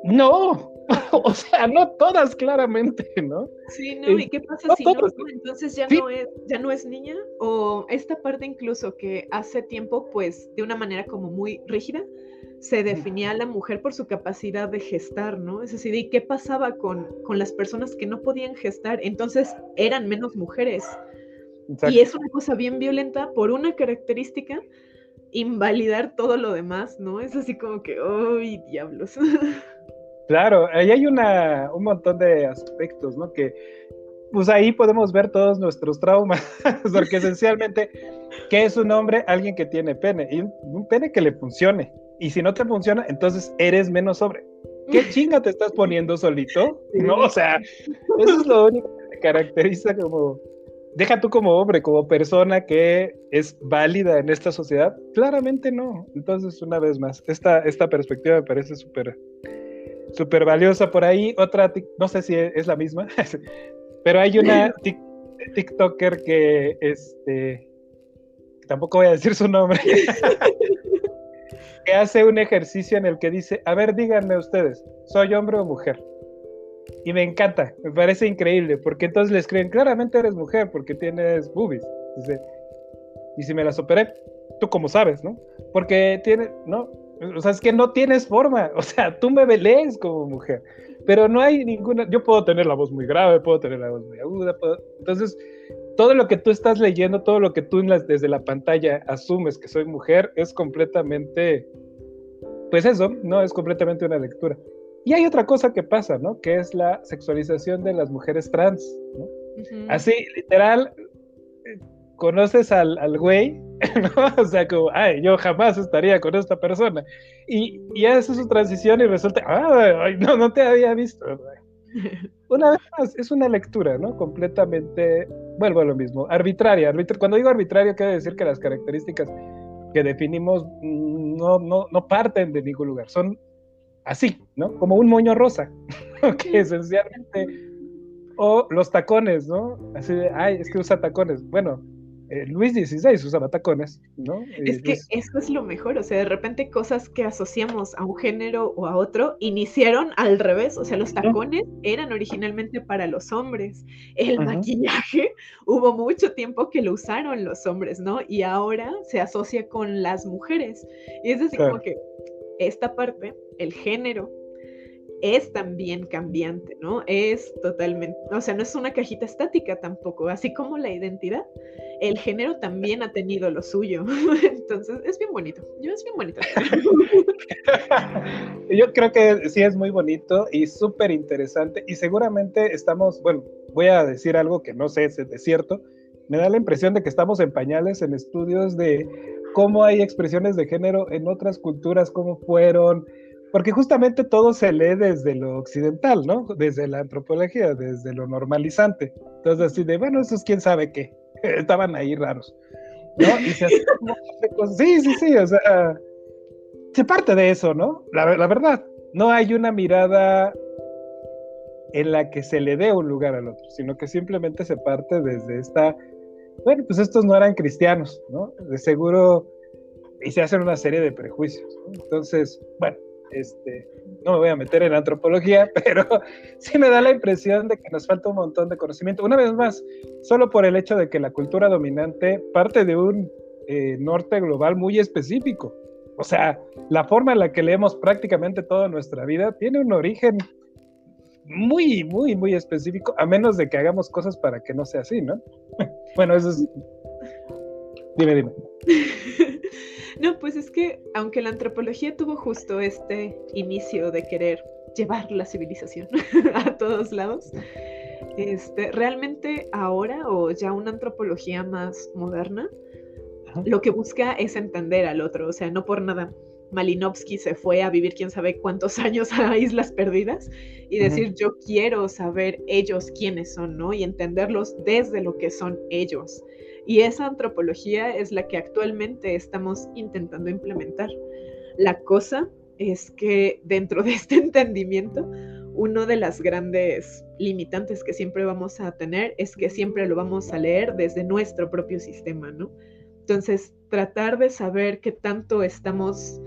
No, o sea, no todas claramente, ¿no? Sí, ¿no? ¿Y qué pasa no si todas. no? Entonces ya Sí. ya no es niña. O esta parte incluso que hace tiempo, pues, de una manera como muy rígida, se definía a la mujer por su capacidad de gestar, ¿no? Es decir, ¿y qué pasaba con las personas que no podían gestar? Entonces eran menos mujeres. Exacto. Y es una cosa bien violenta por una característica, invalidar todo lo demás, ¿no? Es así como que, ¡ay, diablos! Claro, ahí hay un montón de aspectos, ¿no? Que pues ahí podemos ver todos nuestros traumas, porque esencialmente, ¿qué es un hombre? Alguien que tiene pene, y un pene que le funcione, y si no te funciona, entonces eres menos hombre. ¿Qué chinga te estás poniendo solito? Sí. No, o sea, eso es lo único que te caracteriza como, deja tú como hombre, como persona que es válida en esta sociedad, claramente no. Entonces, una vez más, esta perspectiva me parece súper valiosa. Por ahí, otra, no sé si es la misma, pero hay una TikToker que, tampoco voy a decir su nombre, que hace un ejercicio en el que dice, a ver, díganme ustedes, ¿soy hombre o mujer? Y me encanta, me parece increíble, porque entonces le escriben, claramente eres mujer, porque tienes boobies. Dice, y si me las operé, ¿tú cómo sabes, no? Porque ¿no? O sea, es que no tienes forma, o sea, tú me lees como mujer, pero no hay ninguna, yo puedo tener la voz muy grave, puedo tener la voz muy aguda, entonces, todo lo que tú estás leyendo, todo lo que tú desde la pantalla asumes que soy mujer, es completamente, pues eso, ¿no? Es completamente una lectura. Y hay otra cosa que pasa, ¿no? Que es la sexualización de las mujeres trans, ¿no? Uh-huh. Así, literal, conoces al güey, ¿no? O sea, como, ay, yo jamás estaría con esta persona. Y hace su transición y resulta, ay, no te había visto. Una vez más, es una lectura, ¿no? Completamente, vuelvo a lo mismo, arbitraria. Cuando digo arbitrario, quiere decir que las características que definimos no parten de ningún lugar, son así, ¿no? Como un moño rosa, que esencialmente, o los tacones, ¿no? Así de, ay, es que usa tacones. Bueno, Luis XVI usaba tacones, ¿no? Es que eso es lo mejor, o sea, de repente cosas que asociamos a un género o a otro iniciaron al revés, o sea, los tacones eran originalmente para los hombres, el maquillaje hubo mucho tiempo que lo usaron los hombres, ¿no? Y ahora se asocia con las mujeres, y es así como que esta parte, el género, es también cambiante, ¿no? Es totalmente, o sea, no es una cajita estática tampoco, así como la identidad, el género también ha tenido lo suyo, entonces es bien bonito, es bien bonito. Yo creo que sí es muy bonito y súper interesante y seguramente estamos, bueno, voy a decir algo que no sé si es cierto, me da la impresión de que estamos en pañales en estudios de cómo hay expresiones de género en otras culturas, cómo fueron, porque justamente todo se lee desde lo occidental, ¿no? Desde la antropología, desde lo normalizante. Entonces, así de, bueno, eso es quién sabe qué. Estaban ahí raros, ¿no? Y se hace cosas. Sí, o sea, se parte de eso, ¿no? La verdad, no hay una mirada en la que se le dé un lugar al otro, sino que simplemente se parte desde esta, bueno, pues estos no eran cristianos, ¿no? De seguro, y se hacen una serie de prejuicios, ¿no? Entonces, bueno, no me voy a meter en antropología, pero sí me da la impresión de que nos falta un montón de conocimiento. Una vez más, solo por el hecho de que la cultura dominante parte de un norte global muy específico. O sea, la forma en la que leemos prácticamente toda nuestra vida tiene un origen muy, muy, muy específico, a menos de que hagamos cosas para que no sea así, ¿no? Bueno, eso es... Dime. No, pues es que aunque la antropología tuvo justo este inicio de querer llevar la civilización a todos lados, realmente ahora, o ya una antropología más moderna, lo que busca es entender al otro, o sea, no por nada Malinowski se fue a vivir quién sabe cuántos años a Islas Perdidas y decir, yo quiero saber ellos quiénes son, ¿no? Y entenderlos desde lo que son ellos. Y esa antropología es la que actualmente estamos intentando implementar. La cosa es que dentro de este entendimiento, uno de las grandes limitantes que siempre vamos a tener es que siempre lo vamos a leer desde nuestro propio sistema, ¿no? Entonces, tratar de saber qué tanto estamos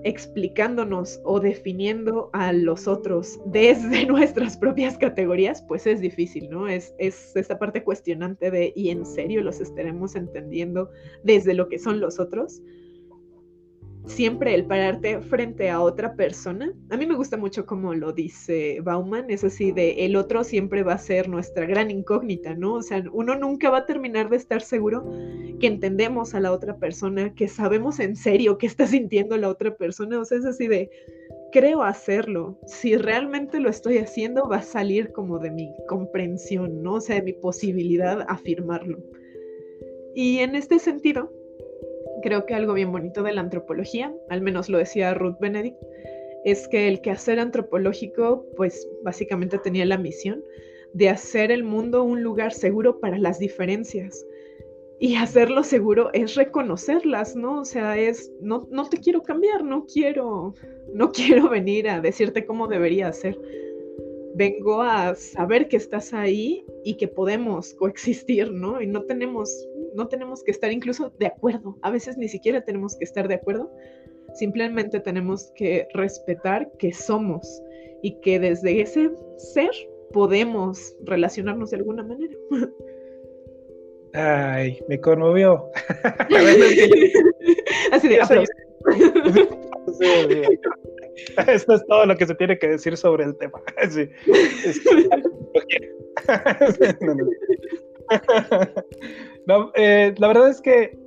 explicándonos o definiendo a los otros desde nuestras propias categorías, pues es difícil, ¿no? Es esta parte cuestionante de, ¿y en serio los estaremos entendiendo desde lo que son los otros? Siempre el pararte frente a otra persona, a mí me gusta mucho como lo dice Bauman, es así de el otro siempre va a ser nuestra gran incógnita, ¿no? O sea, uno nunca va a terminar de estar seguro que entendemos a la otra persona, que sabemos en serio qué está sintiendo la otra persona, o sea, es así de creo hacerlo, si realmente lo estoy haciendo va a salir como de mi comprensión, ¿no? O sea, de mi posibilidad a afirmarlo. Y en este sentido, creo que algo bien bonito de la antropología, al menos lo decía Ruth Benedict, es que el quehacer antropológico, pues básicamente tenía la misión de hacer el mundo un lugar seguro para las diferencias. Y hacerlo seguro es reconocerlas, ¿no? O sea, no te quiero cambiar, no quiero venir a decirte cómo debería ser. Vengo a saber que estás ahí y que podemos coexistir, ¿no? Y no tenemos que estar incluso de acuerdo. A veces ni siquiera tenemos que estar de acuerdo. Simplemente tenemos que respetar que somos y que desde ese ser podemos relacionarnos de alguna manera. Ay, me conmovió. Así de aplausos. Esto es todo lo que se tiene que decir sobre el tema. Sí. No, la verdad es que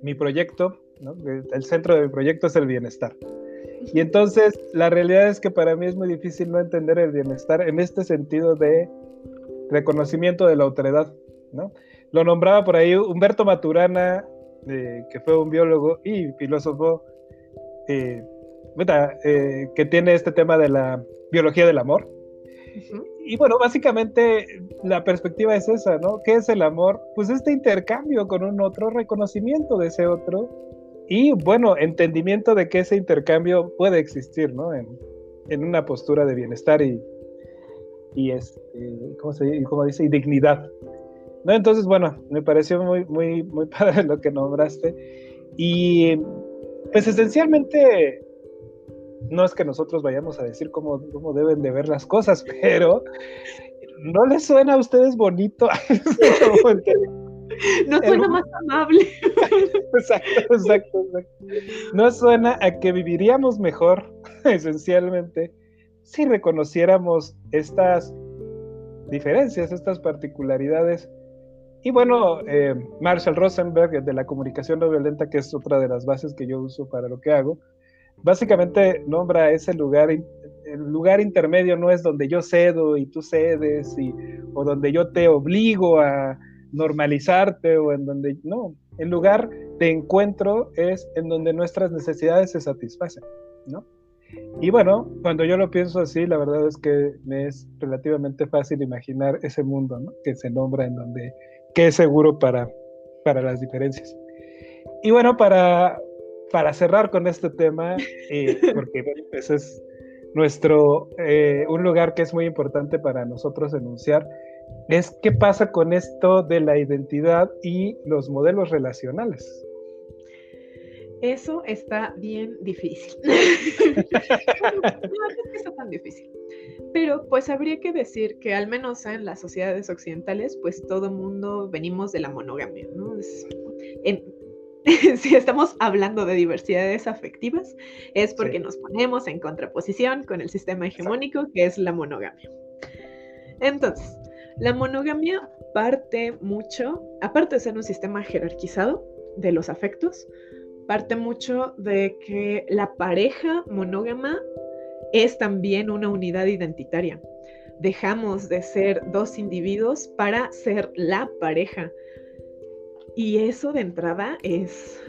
mi proyecto, ¿no? El centro de mi proyecto es el bienestar. Y entonces la realidad es que para mí es muy difícil no entender el bienestar en este sentido de reconocimiento de la otredad, ¿no? Lo nombraba por ahí Humberto Maturana, que fue un biólogo y filósofo que tiene este tema de la biología del amor. Uh-huh. Y bueno, básicamente la perspectiva es esa, ¿no? ¿Qué es el amor? Pues este intercambio con un otro, reconocimiento de ese otro y, bueno, entendimiento de que ese intercambio puede existir, ¿no? En una postura de bienestar y ¿cómo dice? Y dignidad, ¿no? Entonces, bueno, me pareció muy, muy, muy padre lo que nombraste. Y, pues, esencialmente, no es que nosotros vayamos a decir cómo deben de ver las cosas, pero ¿no les suena a ustedes bonito? No suena más amable. Exacto. No suena a que viviríamos mejor, esencialmente, si reconociéramos estas diferencias, estas particularidades. Y bueno, Marshall Rosenberg, de la comunicación no violenta, que es otra de las bases que yo uso para lo que hago, básicamente nombra ese lugar, el lugar intermedio no es donde yo cedo y tú cedes, o donde yo te obligo a normalizarte, o en donde, no, el lugar de encuentro es en donde nuestras necesidades se satisfacen, ¿no? Y bueno, cuando yo lo pienso así, la verdad es que me es relativamente fácil imaginar ese mundo, ¿no? Que se nombra en donde, que es seguro para las diferencias. Y bueno, para cerrar con este tema, porque bueno, ese es un lugar que es muy importante para nosotros enunciar, es qué pasa con esto de la identidad y los modelos relacionales. Eso está bien difícil. No es que está tan difícil. Pero pues habría que decir que al menos en las sociedades occidentales, pues todo mundo venimos de la monogamia, ¿no? Si estamos hablando de diversidades afectivas, es porque nos ponemos en contraposición con el sistema hegemónico que es la monogamia. Entonces, la monogamia parte mucho, aparte de ser un sistema jerarquizado de los afectos, parte mucho de que la pareja monógama es también una unidad identitaria. Dejamos de ser dos individuos para ser la pareja. Y eso de entrada es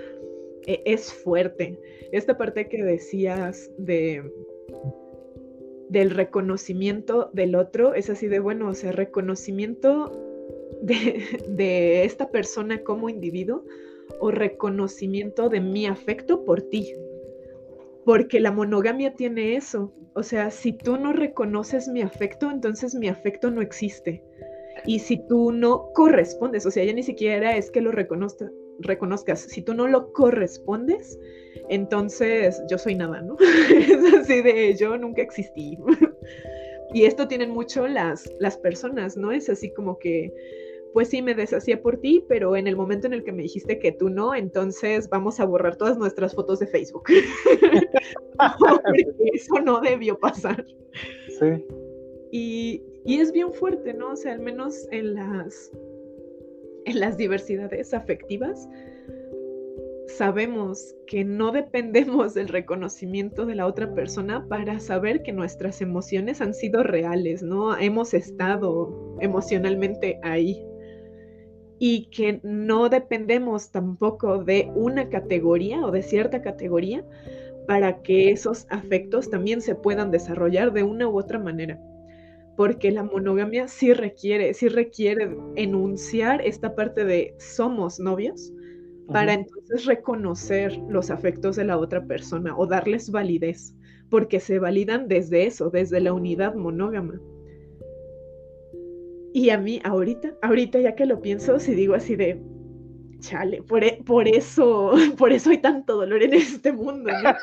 fuerte. Esta parte que decías del reconocimiento del otro es así de, bueno, o sea, reconocimiento de esta persona como individuo o reconocimiento de mi afecto por ti. porque la monogamia tiene eso. O sea, si tú no reconoces mi afecto, entonces mi afecto no existe. Y si tú no correspondes, o sea, ya ni siquiera es que lo reconozcas, si tú no lo correspondes, entonces yo soy nada, ¿no? Es así de yo nunca existí. Y esto tienen mucho las personas, ¿no? Es así como que, pues sí, me deshacía por ti, pero en el momento en el que me dijiste que tú no, entonces vamos a borrar todas nuestras fotos de Facebook. Porque eso no debió pasar. Sí. Y es bien fuerte, ¿no? O sea, al menos en las diversidades afectivas, sabemos que no dependemos del reconocimiento de la otra persona para saber que nuestras emociones han sido reales, ¿no? Hemos estado emocionalmente ahí. Y que no dependemos tampoco de una categoría o de cierta categoría para que esos afectos también se puedan desarrollar de una u otra manera. Porque la monogamia sí requiere enunciar esta parte de somos novios para entonces reconocer los afectos de la otra persona o darles validez, porque se validan desde eso, desde la unidad monógama. Y a mí ahorita ya que lo pienso, si digo así de, chale, por eso hay tanto dolor en este mundo, ¿no?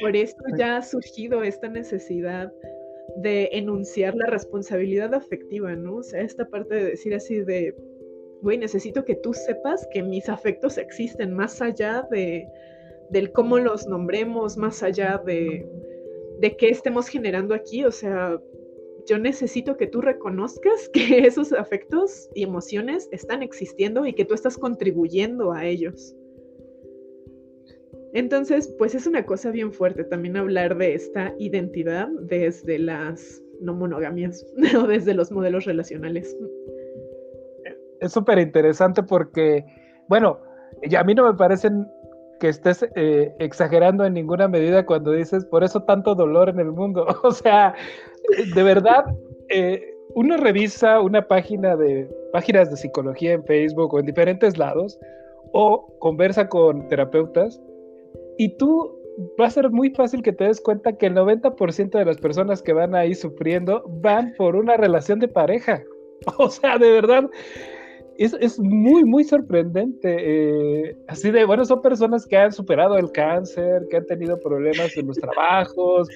Por eso ya ha surgido esta necesidad de enunciar la responsabilidad afectiva, ¿no? O sea, esta parte de decir así de, güey, necesito que tú sepas que mis afectos existen más allá del cómo los nombremos, más allá de qué estemos generando aquí. O sea, yo necesito que tú reconozcas que esos afectos y emociones están existiendo y que tú estás contribuyendo a ellos. Entonces, pues es una cosa bien fuerte también hablar de esta identidad desde las no monogamias o desde los modelos relacionales. Es súper interesante porque, bueno, a mí no me parecen que estés exagerando en ninguna medida cuando dices, por eso tanto dolor en el mundo. O sea, de verdad, uno revisa una páginas de psicología en Facebook o en diferentes lados, o conversa con terapeutas, y tú va a ser muy fácil que te des cuenta que el 90% de las personas que van ahí sufriendo van por una relación de pareja. O sea, de verdad, es muy, muy sorprendente. Así de, bueno, son personas que han superado el cáncer, que han tenido problemas en los trabajos,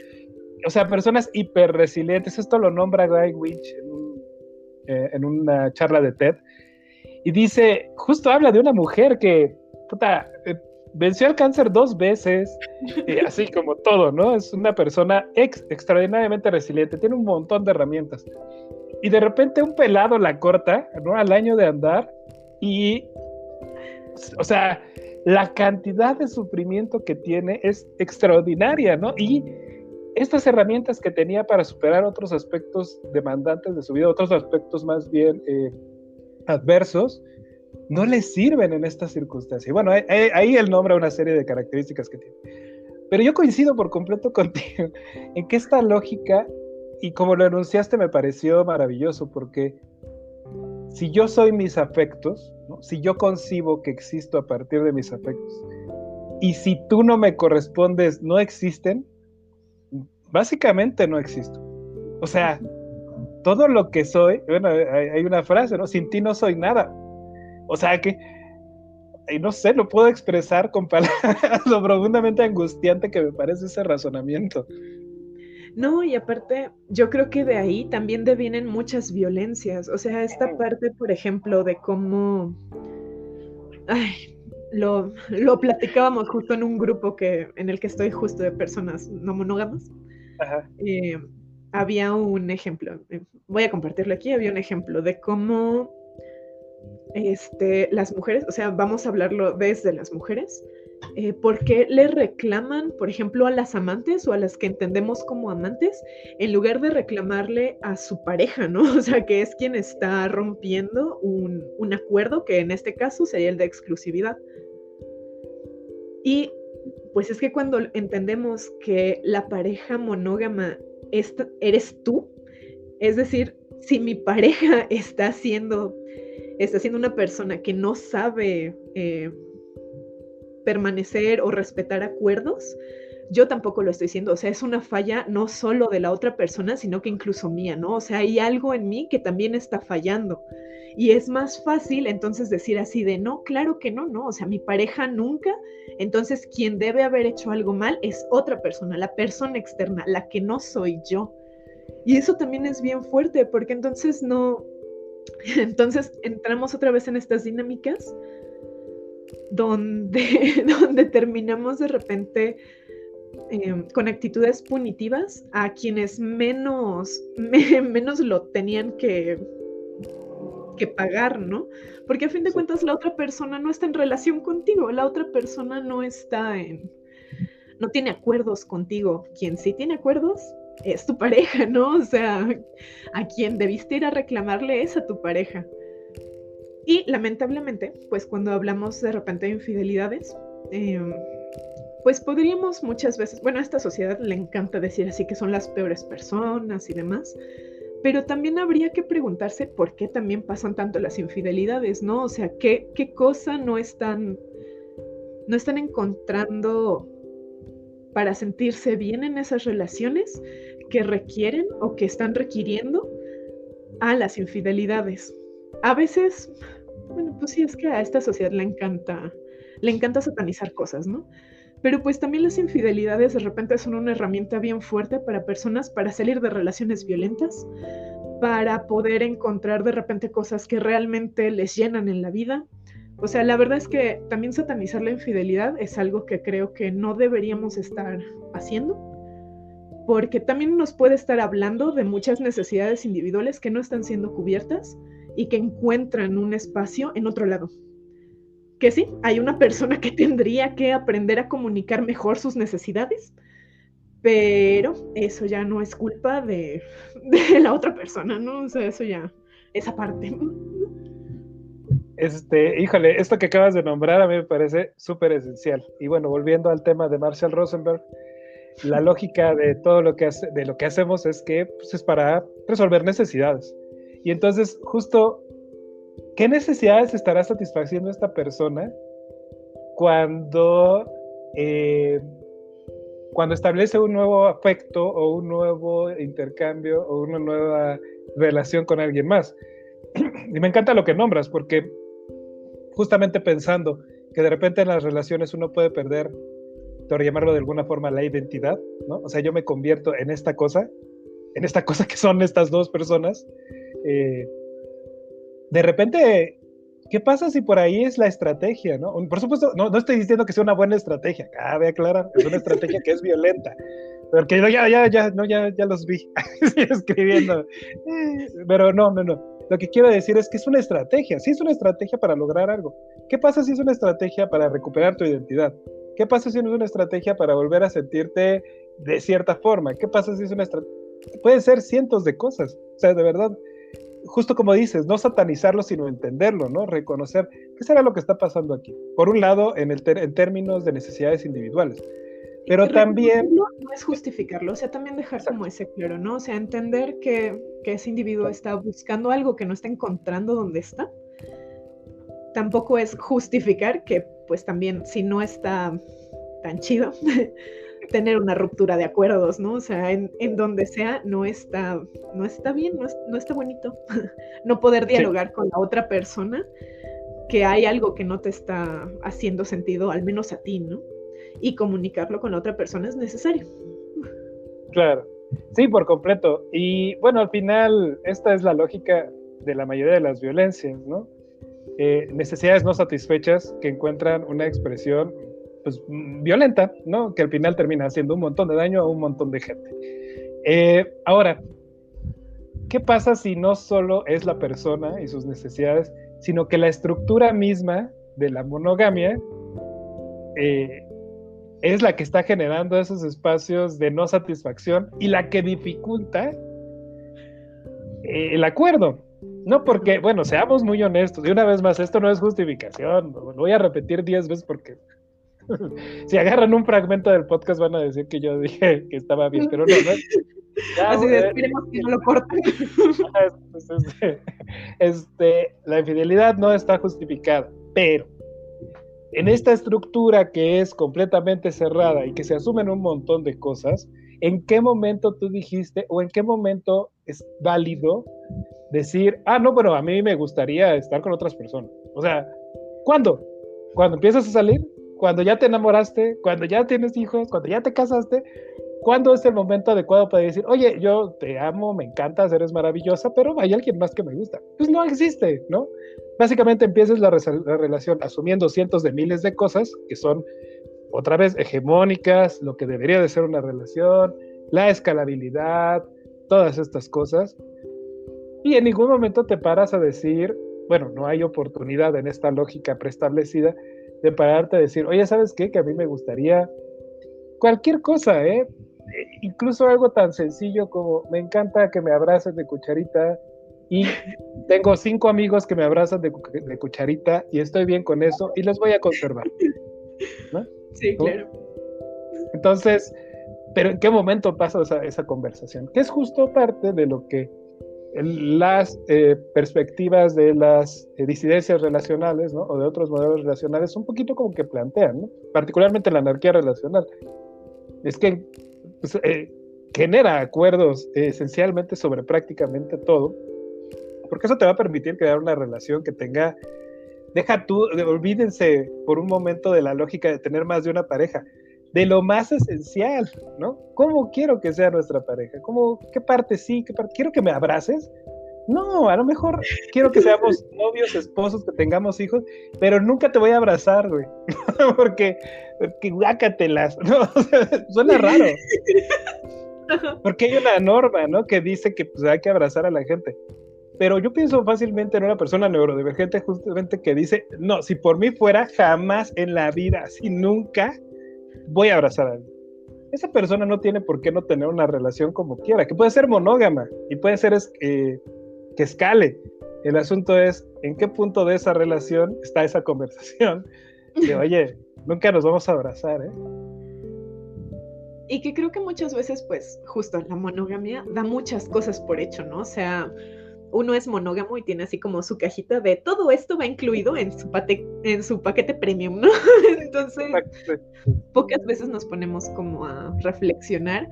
o sea, personas hiper resilientes. Esto lo nombra Guy Winch en una charla de TED, y dice, justo habla de una mujer que, venció el cáncer 2 veces, así como todo, ¿no? Es una persona extraordinariamente resiliente, tiene un montón de herramientas. Y de repente un pelado la corta, ¿no? Al año de andar, y, o sea, la cantidad de sufrimiento que tiene es extraordinaria, ¿no? Y estas herramientas que tenía para superar otros aspectos demandantes de su vida, otros aspectos más bien adversos, no le sirven en esta circunstancia. Y bueno, ahí él nombra una serie de características que tiene. Pero yo coincido por completo contigo en que esta lógica, y como lo enunciaste, me pareció maravilloso, porque si yo soy mis afectos, ¿no? Si yo concibo que existo a partir de mis afectos, y si tú no me correspondes, no existen, básicamente no existo. O sea, todo lo que soy, bueno, hay una frase, ¿no? Sin ti no soy nada. O sea que, no sé, lo puedo expresar con palabras, lo profundamente angustiante que me parece ese razonamiento. No, y aparte, yo creo que de ahí también devienen muchas violencias. O sea, esta parte, por ejemplo, de cómo... Ay, lo platicábamos justo en un grupo en el que estoy justo de personas no monógamas. Ajá. Había un ejemplo, voy a compartirlo aquí, había un ejemplo de cómo las mujeres, o sea, vamos a hablarlo desde las mujeres, ¿por qué le reclaman, por ejemplo, a las amantes o a las que entendemos como amantes, en lugar de reclamarle a su pareja, ¿no? O sea, que es quien está rompiendo un acuerdo, que en este caso sería el de exclusividad. Y pues es que cuando entendemos que la pareja monógama eres tú, es decir, si mi pareja está siendo una persona que no sabe permanecer o respetar acuerdos, yo tampoco lo estoy haciendo. O sea, es una falla no solo de la otra persona, sino que incluso mía, ¿no? O sea, hay algo en mí que también está fallando. Y es más fácil entonces decir así de, no, claro que no, no, o sea, mi pareja nunca, entonces quien debe haber hecho algo mal es otra persona, la persona externa, la que no soy yo. Y eso también es bien fuerte, porque entonces no, entonces entramos otra vez en estas dinámicas donde terminamos de repente con actitudes punitivas a quienes menos lo tenían que pagar, ¿no? Porque a fin de cuentas la otra persona no está en relación contigo, la otra persona no tiene acuerdos contigo. Quien sí tiene acuerdos es tu pareja, ¿no? O sea, a quien debiste ir a reclamarle es a tu pareja. Y lamentablemente, pues cuando hablamos de repente de infidelidades, pues podríamos muchas veces, bueno, a esta sociedad le encanta decir así que son las peores personas y demás, pero también habría que preguntarse por qué también pasan tanto las infidelidades, ¿no? O sea, ¿qué cosa no están encontrando para sentirse bien en esas relaciones que requieren o que están requiriendo a las infidelidades? A veces, bueno, pues sí, es que a esta sociedad le encanta satanizar cosas, ¿no? Pero pues también las infidelidades de repente son una herramienta bien fuerte para personas para salir de relaciones violentas, para poder encontrar de repente cosas que realmente les llenan en la vida. O sea, la verdad es que también satanizar la infidelidad es algo que creo que no deberíamos estar haciendo, porque también nos puede estar hablando de muchas necesidades individuales que no están siendo cubiertas y que encuentran un espacio en otro lado. Que sí, hay una persona que tendría que aprender a comunicar mejor sus necesidades, pero eso ya no es culpa de la otra persona, ¿no? O sea, eso ya, esa parte. Híjole, esto que acabas de nombrar a mí me parece súper esencial. Y bueno, volviendo al tema de Marshall Rosenberg, la lógica de todo lo que hacemos es que pues, es para resolver necesidades. Y entonces, justo, ¿qué necesidades estará satisfaciendo esta persona cuando establece un nuevo afecto o un nuevo intercambio o una nueva relación con alguien más? Y me encanta lo que nombras, porque justamente pensando que de repente en las relaciones uno puede perder, por llamarlo de alguna forma, la identidad, ¿no? O sea, yo me convierto en esta cosa que son estas dos personas. De repente, ¿qué pasa si por ahí es la estrategia, ¿no? Por supuesto, no estoy diciendo que sea una buena estrategia, cabe aclarar, es una estrategia que es violenta, porque ya los vi escribiendo, pero no. Lo que quiero decir es que es una estrategia, sí es una estrategia para lograr algo. ¿Qué pasa si es una estrategia para recuperar tu identidad? ¿Qué pasa si es una estrategia para volver a sentirte de cierta forma? ¿Qué pasa si es una estrategia? Pueden ser cientos de cosas, o sea, de verdad, justo como dices, no satanizarlo, sino entenderlo, ¿no? Reconocer qué será lo que está pasando aquí. Por un lado, en términos de necesidades individuales, pero también... No es justificarlo, o sea, también dejar como ese claro, ¿no? O sea, entender que ese individuo está buscando algo que no está encontrando donde está. Tampoco es justificar que, pues también, si no está tan chido, tener una ruptura de acuerdos, ¿no? O sea, en donde sea, no está bien, no está bonito. No poder dialogar con la otra persona, que hay algo que no te está haciendo sentido, al menos a ti, ¿no? Y comunicarlo con la otra persona es necesario. Claro, sí, por completo. Y bueno, al final, esta es la lógica de la mayoría de las violencias, ¿no? Necesidades no satisfechas que encuentran una expresión pues, violenta, ¿no? Que al final termina haciendo un montón de daño a un montón de gente. Ahora, ¿qué pasa si no solo es la persona y sus necesidades, sino que la estructura misma de la monogamia es la que está generando esos espacios de no satisfacción y la que dificulta el acuerdo? No, porque, bueno, seamos muy honestos, y una vez más, esto no es justificación, lo voy a repetir 10 veces porque si agarran un fragmento del podcast van a decir que yo dije que estaba bien, pero no. Así de, esperemos que no lo corten. La infidelidad no está justificada, pero en esta estructura que es completamente cerrada y que se asumen un montón de cosas, ¿en qué momento tú dijiste o en qué momento es válido decir, no, bueno, a mí me gustaría estar con otras personas? O sea, ¿cuándo? ¿Cuando empiezas a salir? ¿Cuando ya te enamoraste? ¿Cuando ya tienes hijos? ¿Cuando ya te casaste? ¿Cuándo es el momento adecuado para decir, oye, yo te amo, me encantas, eres maravillosa, pero hay alguien más que me gusta? Pues no existe, ¿no? Básicamente empiezas la relación asumiendo cientos de miles de cosas que son, otra vez, hegemónicas, lo que debería de ser una relación, la escalabilidad, todas estas cosas. Y en ningún momento te paras a decir, bueno, no hay oportunidad en esta lógica preestablecida de pararte a decir, oye, ¿sabes qué? Que a mí me gustaría cualquier cosa, incluso algo tan sencillo como me encanta que me abracen de cucharita y tengo 5 amigos que me abrazan de cucharita y estoy bien con eso y los voy a conservar, ¿no? Sí, claro. Entonces, pero ¿en qué momento pasa esa conversación? Que es justo parte de lo que las perspectivas de las disidencias relacionales, ¿no? O de otros modelos relacionales un poquito como que plantean, ¿no? Particularmente la anarquía relacional. Es que pues, genera acuerdos esencialmente sobre prácticamente todo, porque eso te va a permitir crear una relación que tenga, olvídense por un momento de la lógica de tener más de una pareja, de lo más esencial, ¿no? ¿Cómo quiero que sea nuestra pareja? ¿Qué parte sí? ¿Qué parte? ¿Quiero que me abraces? No, a lo mejor quiero que seamos novios, esposos, que tengamos hijos, pero nunca te voy a abrazar, güey, porque guácatelas, ¿no? O sea, suena raro. Porque hay una norma, ¿no? Que dice que pues, hay que abrazar a la gente. Pero yo pienso fácilmente en una persona neurodivergente justamente que dice, no, si por mí fuera, jamás en la vida, así nunca voy a abrazar a alguien. Esa persona no tiene por qué no tener una relación como quiera, que puede ser monógama y puede ser que escale. El asunto es en qué punto de esa relación está esa conversación de, oye, nunca nos vamos a abrazar, ¿eh? Y que creo que muchas veces, pues, justo la monogamia da muchas cosas por hecho, ¿no? O sea, uno es monógamo y tiene así como su cajita de todo esto va incluido en su paquete premium, ¿no? Entonces, pocas veces nos ponemos como a reflexionar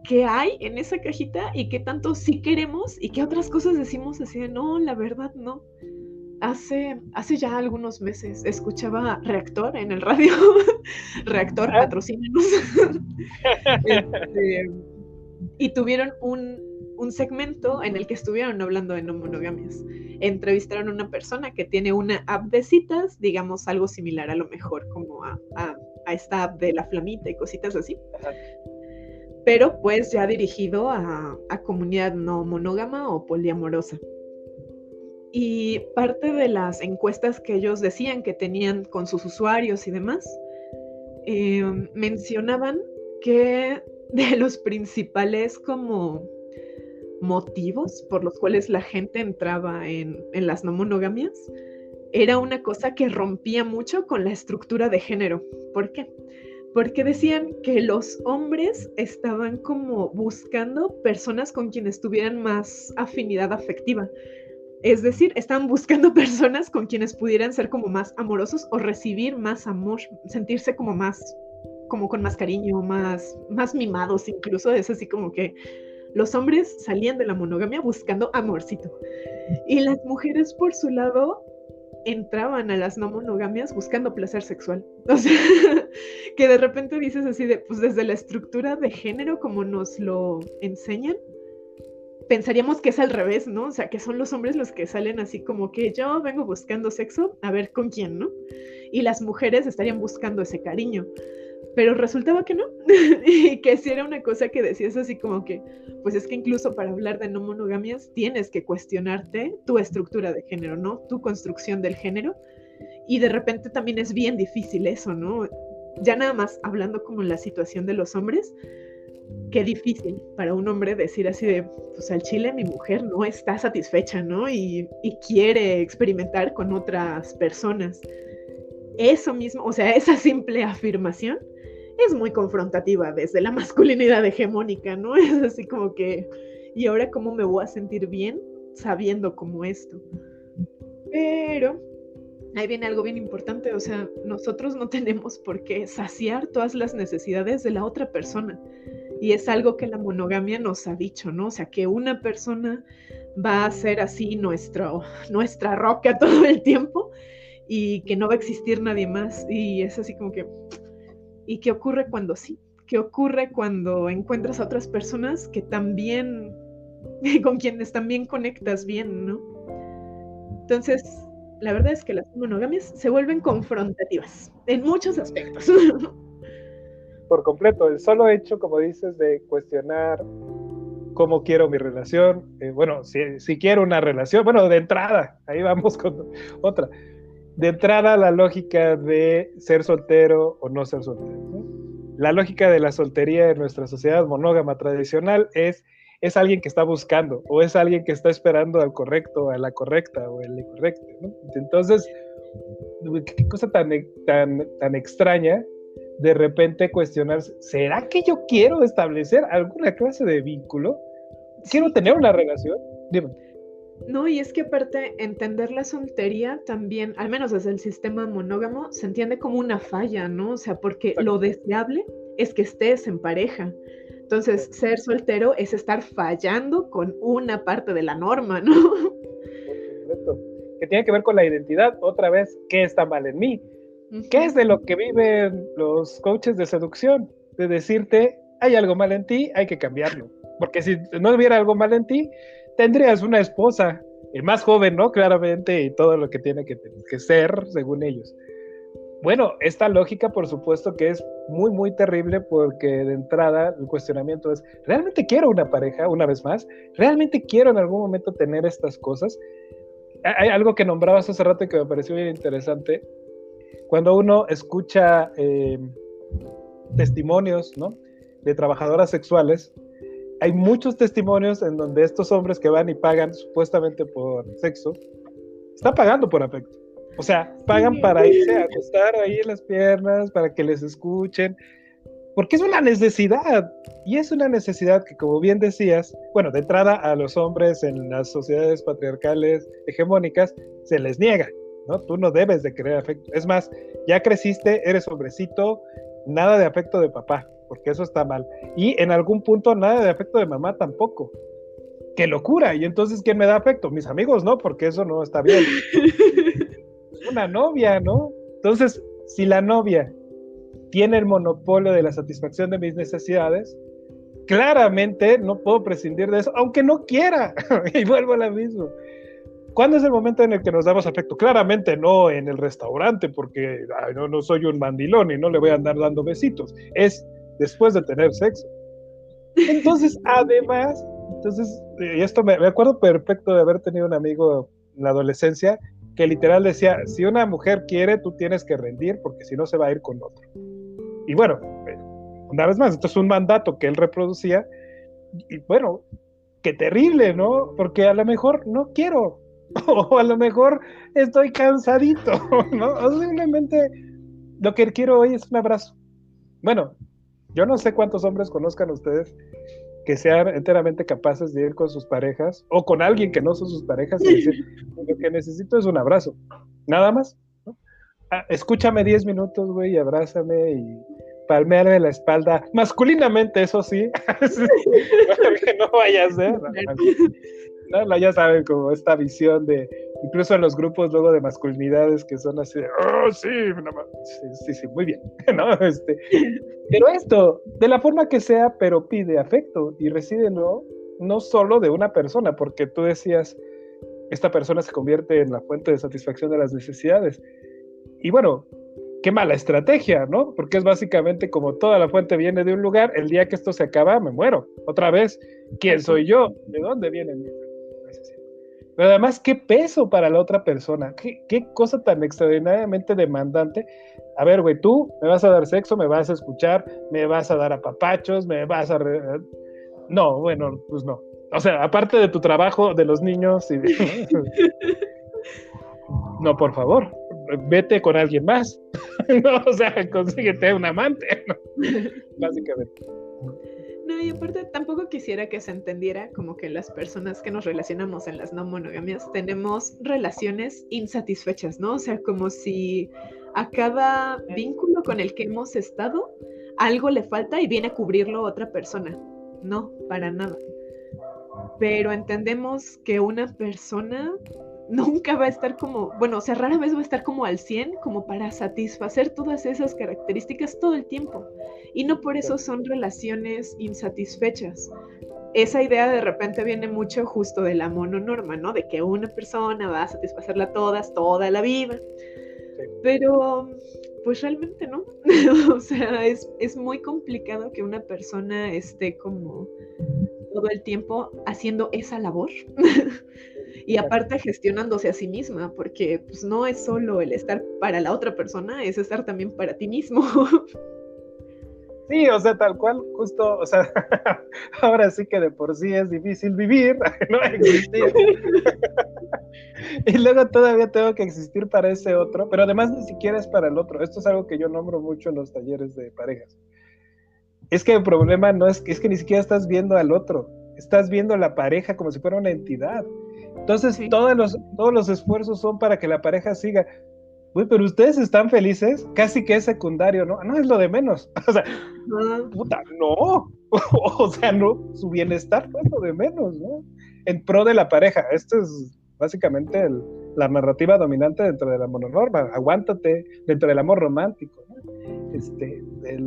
qué hay en esa cajita y qué tanto sí queremos y qué otras cosas decimos así de, no, la verdad no. Hace ya algunos meses escuchaba Reactor en el radio. Reactor, patrocínanos. Y tuvieron un segmento en el que estuvieron hablando de no monogamias. Entrevistaron a una persona que tiene una app de citas, digamos algo similar a lo mejor como a esta app de la flamita y cositas así. Pero pues ya dirigido a comunidad no monógama o poliamorosa. Y parte de las encuestas que ellos decían que tenían con sus usuarios y demás, mencionaban que de los principales como motivos por los cuales la gente entraba en las no monogamias era una cosa que rompía mucho con la estructura de género. ¿Por qué? Porque decían que los hombres estaban como buscando personas con quienes tuvieran más afinidad afectiva. Es decir, estaban buscando personas con quienes pudieran ser como más amorosos o recibir más amor, sentirse como más, como con más cariño, más mimados incluso. Es así como que los hombres salían de la monogamia buscando amorcito. Y las mujeres por su lado entraban a las no monogamias buscando placer sexual. O sea, que de repente dices así de, pues desde la estructura de género como nos lo enseñan, pensaríamos que es al revés, ¿no? O sea, que son los hombres los que salen así como que yo vengo buscando sexo, a ver con quién, ¿no? Y las mujeres estarían buscando ese cariño. Pero resultaba que no, y que sí era una cosa que decías así como que, pues es que incluso para hablar de no monogamias tienes que cuestionarte tu estructura de género, ¿no? Tu construcción del género, y de repente también es bien difícil eso, ¿no? Ya nada más hablando como en la situación de los hombres, qué difícil para un hombre decir así de, pues al chile mi mujer no está satisfecha, ¿no? Y quiere experimentar con otras personas. Eso mismo, o sea, esa simple afirmación es muy confrontativa desde la masculinidad hegemónica, ¿no? Es así como que, ¿y ahora cómo me voy a sentir bien sabiendo como esto? Pero ahí viene algo bien importante, o sea, nosotros no tenemos por qué saciar todas las necesidades de la otra persona. Y es algo que la monogamia nos ha dicho, ¿no? O sea, que una persona va a ser así nuestra roca todo el tiempo y que no va a existir nadie más. Y es así como que, ¿y qué ocurre cuando sí? ¿Qué ocurre cuando encuentras a otras personas que también, con quienes también conectas bien, ¿no? Entonces, la verdad es que las monogamias se vuelven confrontativas en muchos aspectos. Por completo, el solo hecho, como dices, de cuestionar cómo quiero mi relación, bueno, si quiero una relación, bueno, de entrada, ahí vamos con otra, de entrada la lógica de ser soltero o no ser soltero, ¿no? La lógica de la soltería en nuestra sociedad monógama tradicional es alguien que está buscando, o es alguien que está esperando al correcto, a la correcta, o el incorrecto, ¿no? Entonces, qué cosa tan extraña de repente cuestionarse, ¿será que yo quiero establecer alguna clase de vínculo? ¿Quiero tener una relación? Dime. No, y es que aparte, entender la soltería también, al menos desde el sistema monógamo, se entiende como una falla, ¿no? O sea, porque lo deseable es que estés en pareja. Entonces, ser soltero es estar fallando con una parte de la norma, ¿no? Por que tiene que ver con la identidad, otra vez, ¿qué está mal en mí? ¿Qué es de lo que viven los coaches de seducción? De decirte, hay algo mal en ti, hay que cambiarlo. Porque si no hubiera algo mal en ti, tendrías una esposa, más joven, ¿no? Claramente, y todo lo que tiene que ser, según ellos. Bueno, esta lógica, por supuesto, que es muy, muy terrible, porque de entrada el cuestionamiento es, ¿realmente quiero una pareja, una vez más? ¿Realmente quiero en algún momento tener estas cosas? Hay algo que nombrabas hace rato y que me pareció bien interesante. Cuando uno escucha testimonios, ¿no?, de trabajadoras sexuales, hay muchos testimonios en donde estos hombres que van y pagan supuestamente por sexo, están pagando por afecto. O sea, pagan para irse a acostar ahí en las piernas, para que les escuchen, porque es una necesidad, y es una necesidad que, como bien decías, bueno, de entrada a los hombres en las sociedades patriarcales hegemónicas se les niega, ¿no? Tú no debes de querer afecto. Es más, ya creciste, eres hombrecito, nada de afecto de papá, porque eso está mal. Y en algún punto nada de afecto de mamá tampoco. ¡Qué locura! Y entonces, ¿quién me da afecto? Mis amigos, ¿no? Porque eso no está bien. Una novia, ¿no? Entonces, si la novia tiene el monopolio de la satisfacción de mis necesidades, claramente no puedo prescindir de eso, aunque no quiera. Y vuelvo a la misma. ¿Cuándo es el momento en el que nos damos afecto? Claramente no en el restaurante, porque no soy un mandilón y no le voy a andar dando besitos. Es después de tener sexo. Entonces, además, y esto me acuerdo perfecto de haber tenido un amigo en la adolescencia que literal decía, si una mujer quiere, tú tienes que rendir, porque si no se va a ir con otro. Y bueno, una vez más, esto es un mandato que él reproducía, y bueno, qué terrible, ¿no? Porque a lo mejor no quiero, o a lo mejor estoy cansadito, ¿no? O simplemente lo que quiero hoy es un abrazo. Bueno, yo no sé cuántos hombres conozcan ustedes que sean enteramente capaces de ir con sus parejas o con alguien que no son sus parejas y decir, lo que necesito es un abrazo, nada más, ¿no? Escúchame 10 minutos, güey, y abrázame y palmearme la espalda, masculinamente, eso sí, que no vaya a ser, ¿no? Ya saben, como esta visión de, incluso en los grupos luego de masculinidades que son así de, oh, sí, sí, muy bien, ¿no? Pero esto, de la forma que sea, pero pide afecto y recíbelo no solo de una persona, porque tú decías, esta persona se convierte en la fuente de satisfacción de las necesidades. Y bueno, qué mala estrategia, ¿no? Porque es básicamente como toda la fuente viene de un lugar, el día que esto se acaba, me muero. Otra vez, ¿quién soy yo? ¿De dónde vienen mis necesidades? Pero además, qué peso para la otra persona, qué cosa tan extraordinariamente demandante. A ver, güey, tú me vas a dar sexo, me vas a escuchar, me vas a dar apapachos, me vas a... No, bueno, pues no. O sea, aparte de tu trabajo, de los niños y... No, por favor, vete con alguien más. No, o sea, consíguete un amante, ¿no? Básicamente. No, y aparte tampoco quisiera que se entendiera como que las personas que nos relacionamos en las no monogamias tenemos relaciones insatisfechas, ¿no? O sea, como si a cada vínculo con el que hemos estado algo le falta y viene a cubrirlo otra persona. No, para nada. Pero entendemos que una persona nunca va a estar como, bueno, o sea, rara vez va a estar como al 100 como para satisfacer todas esas características todo el tiempo. Y no por eso son relaciones insatisfechas. Esa idea de repente viene mucho justo de la mononorma, ¿no? De que una persona va a satisfacerla todas, toda la vida. Sí. Pero, pues realmente no. O sea, es muy complicado que una persona esté como todo el tiempo haciendo esa labor. Y aparte gestionándose a sí misma, porque pues no es solo el estar para la otra persona, es estar también para ti mismo. Sí, o sea, tal cual, justo, o sea, ahora sí que de por sí es difícil vivir, no existir. Y luego todavía tengo que existir para ese otro, pero además ni siquiera es para el otro. Esto es algo que yo nombro mucho en los talleres de parejas. Es que el problema no es que ni siquiera estás viendo al otro, estás viendo a la pareja como si fuera una entidad. Entonces, sí, todos los esfuerzos son para que la pareja siga. Uy, pero ustedes están felices, casi que es secundario, ¿no? No es lo de menos. O sea, puta, no. O sea, no, su bienestar no es lo de menos, ¿no? En pro de la pareja. Esto es básicamente la narrativa dominante dentro de la mononorma. Aguántate dentro del amor romántico, ¿no?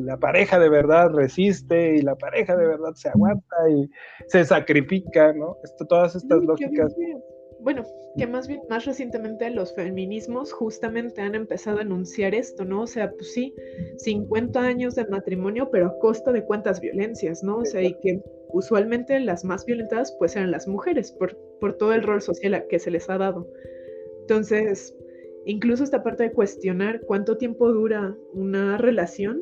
La pareja de verdad resiste y la pareja de verdad se aguanta y se sacrifica, ¿no? Todas estas lógicas. Bueno, que más bien, más recientemente los feminismos justamente han empezado a enunciar esto, ¿no? O sea, pues sí, 50 años de matrimonio, pero a costa de cuántas violencias, ¿no? O sea, y que usualmente las más violentadas pues eran las mujeres por todo el rol social que se les ha dado. Entonces, incluso esta parte de cuestionar cuánto tiempo dura una relación,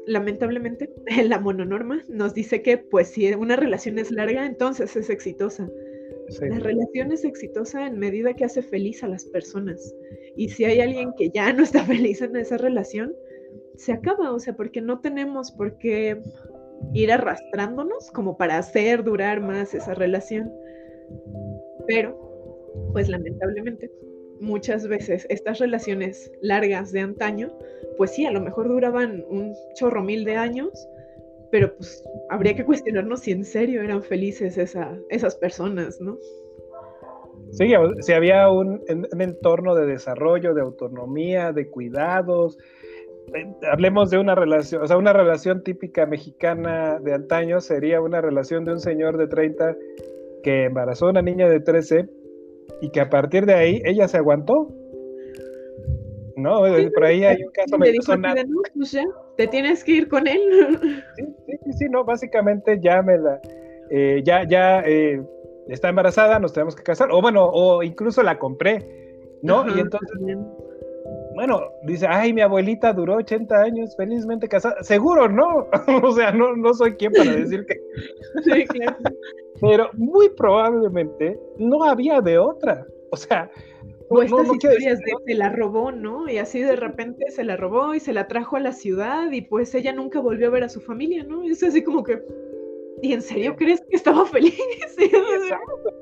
lamentablemente, la mononorma nos dice que pues si una relación es larga, entonces es exitosa. Sí. La relación es exitosa en medida que hace feliz a las personas. Y si hay alguien que ya no está feliz en esa relación, se acaba. O sea, porque no tenemos por qué ir arrastrándonos como para hacer durar más esa relación. Pero, pues lamentablemente, muchas veces estas relaciones largas de antaño, pues sí, a lo mejor duraban un chorro mil de años, pero pues habría que cuestionarnos si en serio eran felices esas personas, ¿no? Sí, si había un entorno de desarrollo, de autonomía, de cuidados. Hablemos de una relación, o sea, una relación típica mexicana de antaño sería una relación de un señor de 30 que embarazó a una niña de 13 y que a partir de ahí ella se aguantó. No, sí, por ahí hay un caso me dijo no, pues ya, te tienes que ir con él. Sí, no, básicamente ya está embarazada, nos tenemos que casar, o bueno, o incluso la compré, ¿no? Ajá, y entonces, bueno, dice, ay, mi abuelita duró 80 años felizmente casada, seguro, ¿no? O sea, no soy quien para decir que... Sí, claro. Pero muy probablemente no había de otra, o sea... O estas historias de se la robó, ¿no? Y así de repente se la robó y se la trajo a la ciudad y pues ella nunca volvió a ver a su familia, ¿no? Y es así como que, ¿y en serio crees que estaba feliz? Sí, exacto.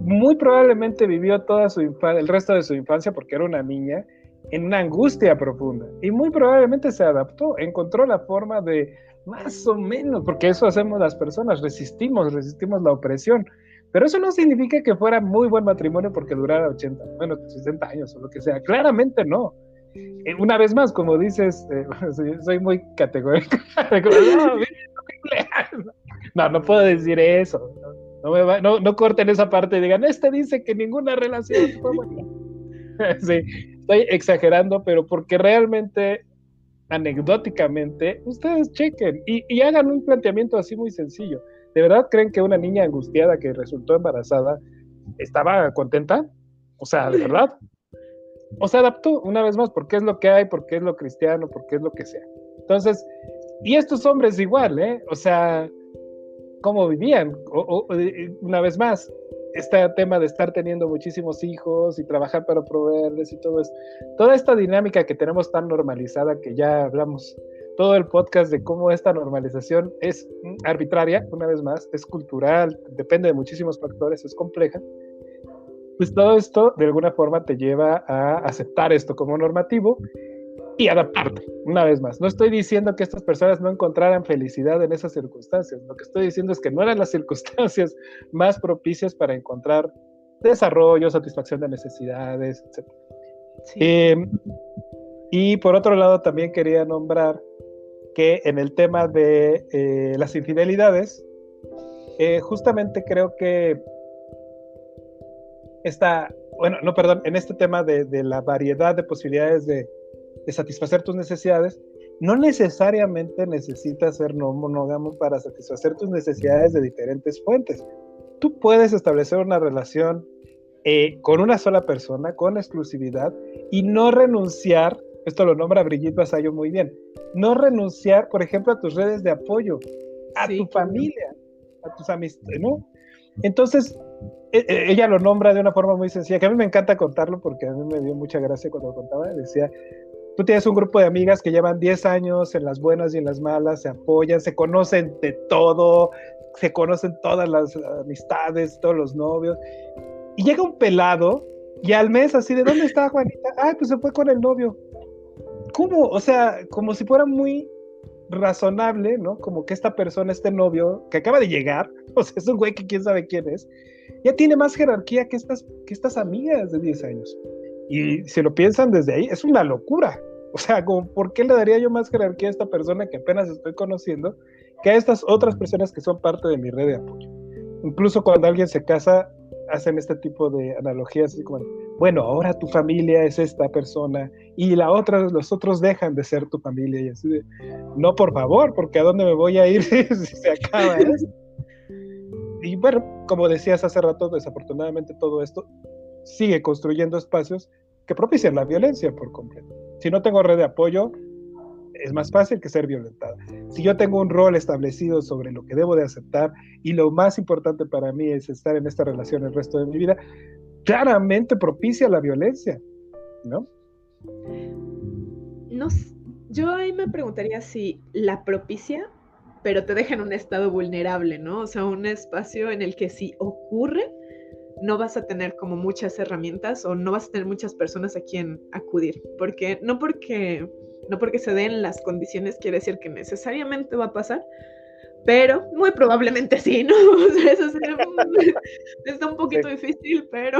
Muy probablemente vivió toda su infancia, el resto de su infancia, porque era una niña, en una angustia profunda. Y muy probablemente se adaptó, encontró la forma de, más o menos, porque eso hacemos las personas, resistimos la opresión. Pero eso no significa que fuera muy buen matrimonio porque durara 80, bueno, 60 años o lo que sea. Claramente no. Una vez más, como dices, soy muy categórico. No puedo decir eso. No corten esa parte y digan, dice que ninguna relación fue buena. Sí, estoy exagerando, pero porque realmente, anecdóticamente, ustedes chequen y hagan un planteamiento así muy sencillo. ¿De verdad creen que una niña angustiada que resultó embarazada estaba contenta? O sea, ¿de verdad? O se adaptó una vez más porque es lo que hay, porque es lo cristiano, porque es lo que sea. Entonces, y estos hombres igual, O sea, ¿cómo vivían? Una vez más, este tema de estar teniendo muchísimos hijos y trabajar para proveerles y todo esto. Toda esta dinámica que tenemos tan normalizada que ya hablamos todo el podcast de cómo esta normalización es arbitraria, una vez más, es cultural, depende de muchísimos factores, es compleja, pues todo esto de alguna forma te lleva a aceptar esto como normativo y adaptarte, una vez más. No estoy diciendo que estas personas no encontraran felicidad en esas circunstancias, lo que estoy diciendo es que no eran las circunstancias más propicias para encontrar desarrollo, satisfacción de necesidades, etc. Sí. Y por otro lado también quería nombrar que en el tema de las infidelidades, justamente creo que en este tema de la variedad de posibilidades de satisfacer tus necesidades, no necesariamente necesitas ser no monógamo para satisfacer tus necesidades de diferentes fuentes. Tú puedes establecer una relación con una sola persona, con exclusividad, y no renunciar, esto lo nombra Brigitte Vasallo muy bien, no renunciar, por ejemplo, a tus redes de apoyo, a tu familia, a tus amistades, ¿no? Entonces, ella lo nombra de una forma muy sencilla, que a mí me encanta contarlo porque a mí me dio mucha gracia cuando lo contaba. Decía, tú tienes un grupo de amigas que llevan 10 años en las buenas y en las malas, se apoyan, se conocen de todo, se conocen todas las amistades, todos los novios, y llega un pelado y al mes así, ¿de dónde está Juanita? Ay, pues se fue con el novio. ¿Cómo? O sea, como si fuera muy razonable, ¿no? Como que esta persona, este novio que acaba de llegar, o sea, es un güey que quién sabe quién es, ya tiene más jerarquía que estas amigas de 10 años. Y si lo piensan desde ahí, es una locura. O sea, como, ¿por qué le daría yo más jerarquía a esta persona que apenas estoy conociendo que a estas otras personas que son parte de mi red de apoyo? Incluso cuando alguien se casa, hacen este tipo de analogías, así como, bueno, ahora tu familia es esta persona y los otros dejan de ser tu familia, y así de, no, por favor, porque ¿a dónde me voy a ir si se acaba esto? Y bueno, como decías hace rato, desafortunadamente todo esto sigue construyendo espacios que propician la violencia por completo. Si no tengo red de apoyo, es más fácil que ser violentada. Si yo tengo un rol establecido sobre lo que debo de aceptar y lo más importante para mí es estar en esta relación el resto de mi vida, claramente propicia la violencia, ¿no? No, yo ahí me preguntaría si la propicia, pero te deja en un estado vulnerable, ¿no? O sea, un espacio en el que si ocurre, no vas a tener como muchas herramientas o no vas a tener muchas personas a quien acudir, porque no porque se den las condiciones quiere decir que necesariamente va a pasar, pero muy probablemente sí, ¿no? O sea, eso está un poquito difícil, pero...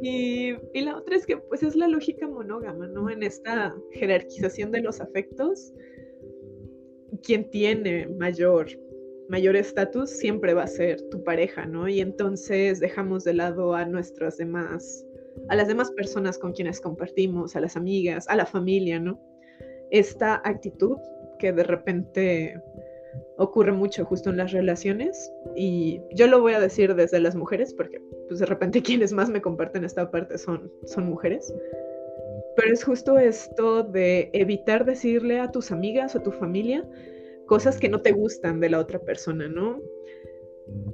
Y la otra es que pues es la lógica monógama, ¿no? En esta jerarquización de los afectos, quien tiene mayor estatus siempre va a ser tu pareja, ¿no? Y entonces dejamos de lado a las demás personas con quienes compartimos, a las amigas, a la familia, ¿no? Esta actitud que de repente ocurre mucho justo en las relaciones, y yo lo voy a decir desde las mujeres, porque pues de repente quienes más me comparten esta parte son mujeres, pero es justo esto de evitar decirle a tus amigas o a tu familia cosas que no te gustan de la otra persona, ¿no?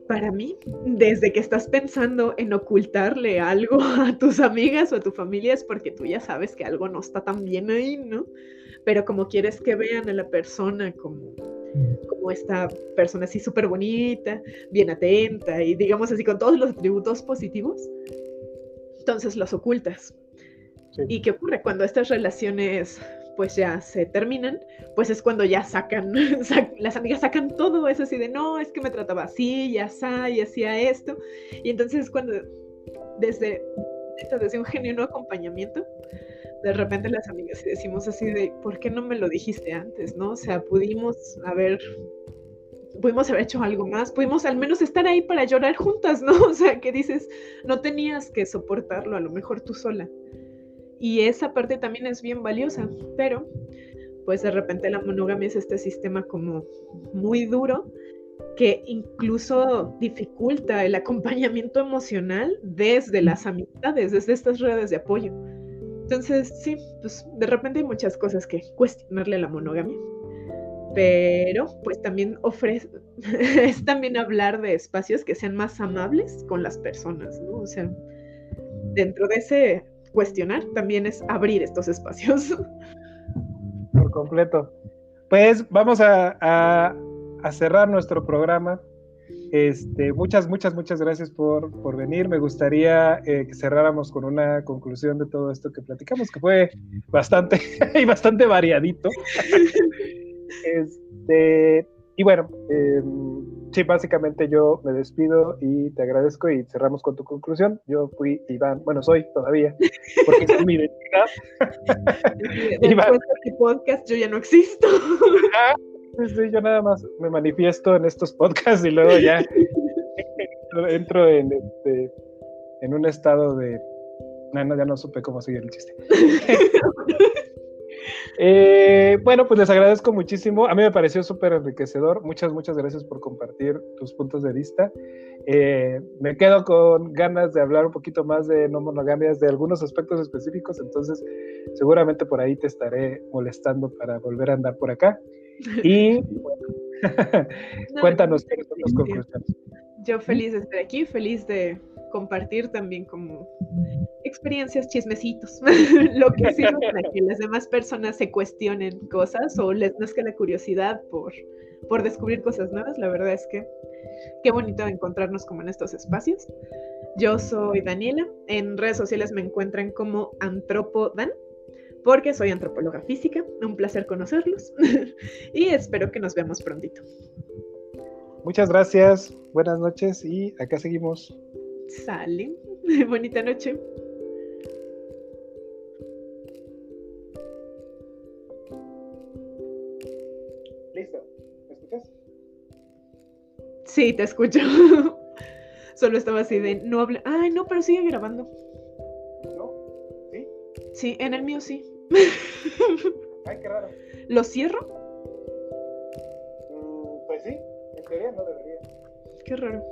Para mí, desde que estás pensando en ocultarle algo a tus amigas o a tu familia es porque tú ya sabes que algo no está tan bien ahí, ¿no? Pero como quieres que vean a la persona como esta persona así súper bonita, bien atenta y digamos así con todos los atributos positivos, entonces los ocultas. Sí. ¿Y qué ocurre? Cuando estas relaciones pues ya se terminan, pues es cuando ya las amigas sacan todo eso así de, no, es que me trataba así, ya y hacía esto, y entonces cuando desde un genuino acompañamiento, de repente las amigas decimos así de, ¿por qué no me lo dijiste antes, no? O sea, pudimos haber hecho algo más, pudimos al menos estar ahí para llorar juntas, ¿no? O sea, que dices, no tenías que soportarlo, a lo mejor tú sola. Y esa parte también es bien valiosa, pero pues de repente la monogamia es este sistema como muy duro que incluso dificulta el acompañamiento emocional desde las amistades, desde estas redes de apoyo. Entonces, sí, pues de repente hay muchas cosas que cuestionarle a la monogamia, pero pues también es también hablar de espacios que sean más amables con las personas, ¿no? O sea, dentro de ese cuestionar también es abrir estos espacios. completo. Pues vamos a cerrar nuestro programa. Muchas gracias por venir. Me gustaría que cerráramos con una conclusión de todo esto que platicamos, que fue bastante variadito. Y bueno, sí, básicamente yo me despido y te agradezco y cerramos con tu conclusión. Yo fui Iván, bueno, soy todavía, porque es mi identidad. Después de este podcast yo ya no existo. Sí, yo nada más me manifiesto en estos podcasts y luego ya entro en un estado de... No, ya no supe cómo seguir el chiste. Bueno, pues les agradezco muchísimo. A mí me pareció súper enriquecedor. Muchas gracias por compartir tus puntos de vista. Me quedo con ganas de hablar un poquito más de no monogamias, de algunos aspectos específicos, entonces seguramente por ahí te estaré molestando para volver a andar por acá. Y bueno, cuéntanos qué son tus conclusiones. Yo feliz de estar aquí, feliz de compartir también como experiencias, chismecitos, lo que sirve para que las demás personas se cuestionen cosas o les nazca la curiosidad por descubrir cosas nuevas. La verdad es que qué bonito encontrarnos como en estos espacios. Yo soy Daniela, en redes sociales me encuentran como Antropodan, porque soy antropóloga física. Un placer conocerlos y espero que nos veamos prontito. Muchas gracias, buenas noches y acá seguimos. Sale, bonita noche. Listo, ¿me escuchas? Sí, te escucho. Solo estaba así de no habla. Ay, no, pero sigue grabando. ¿No? ¿Sí? Sí, en el mío sí. Ay, qué raro. ¿Lo cierro? Pues sí, en teoría no debería. Qué raro.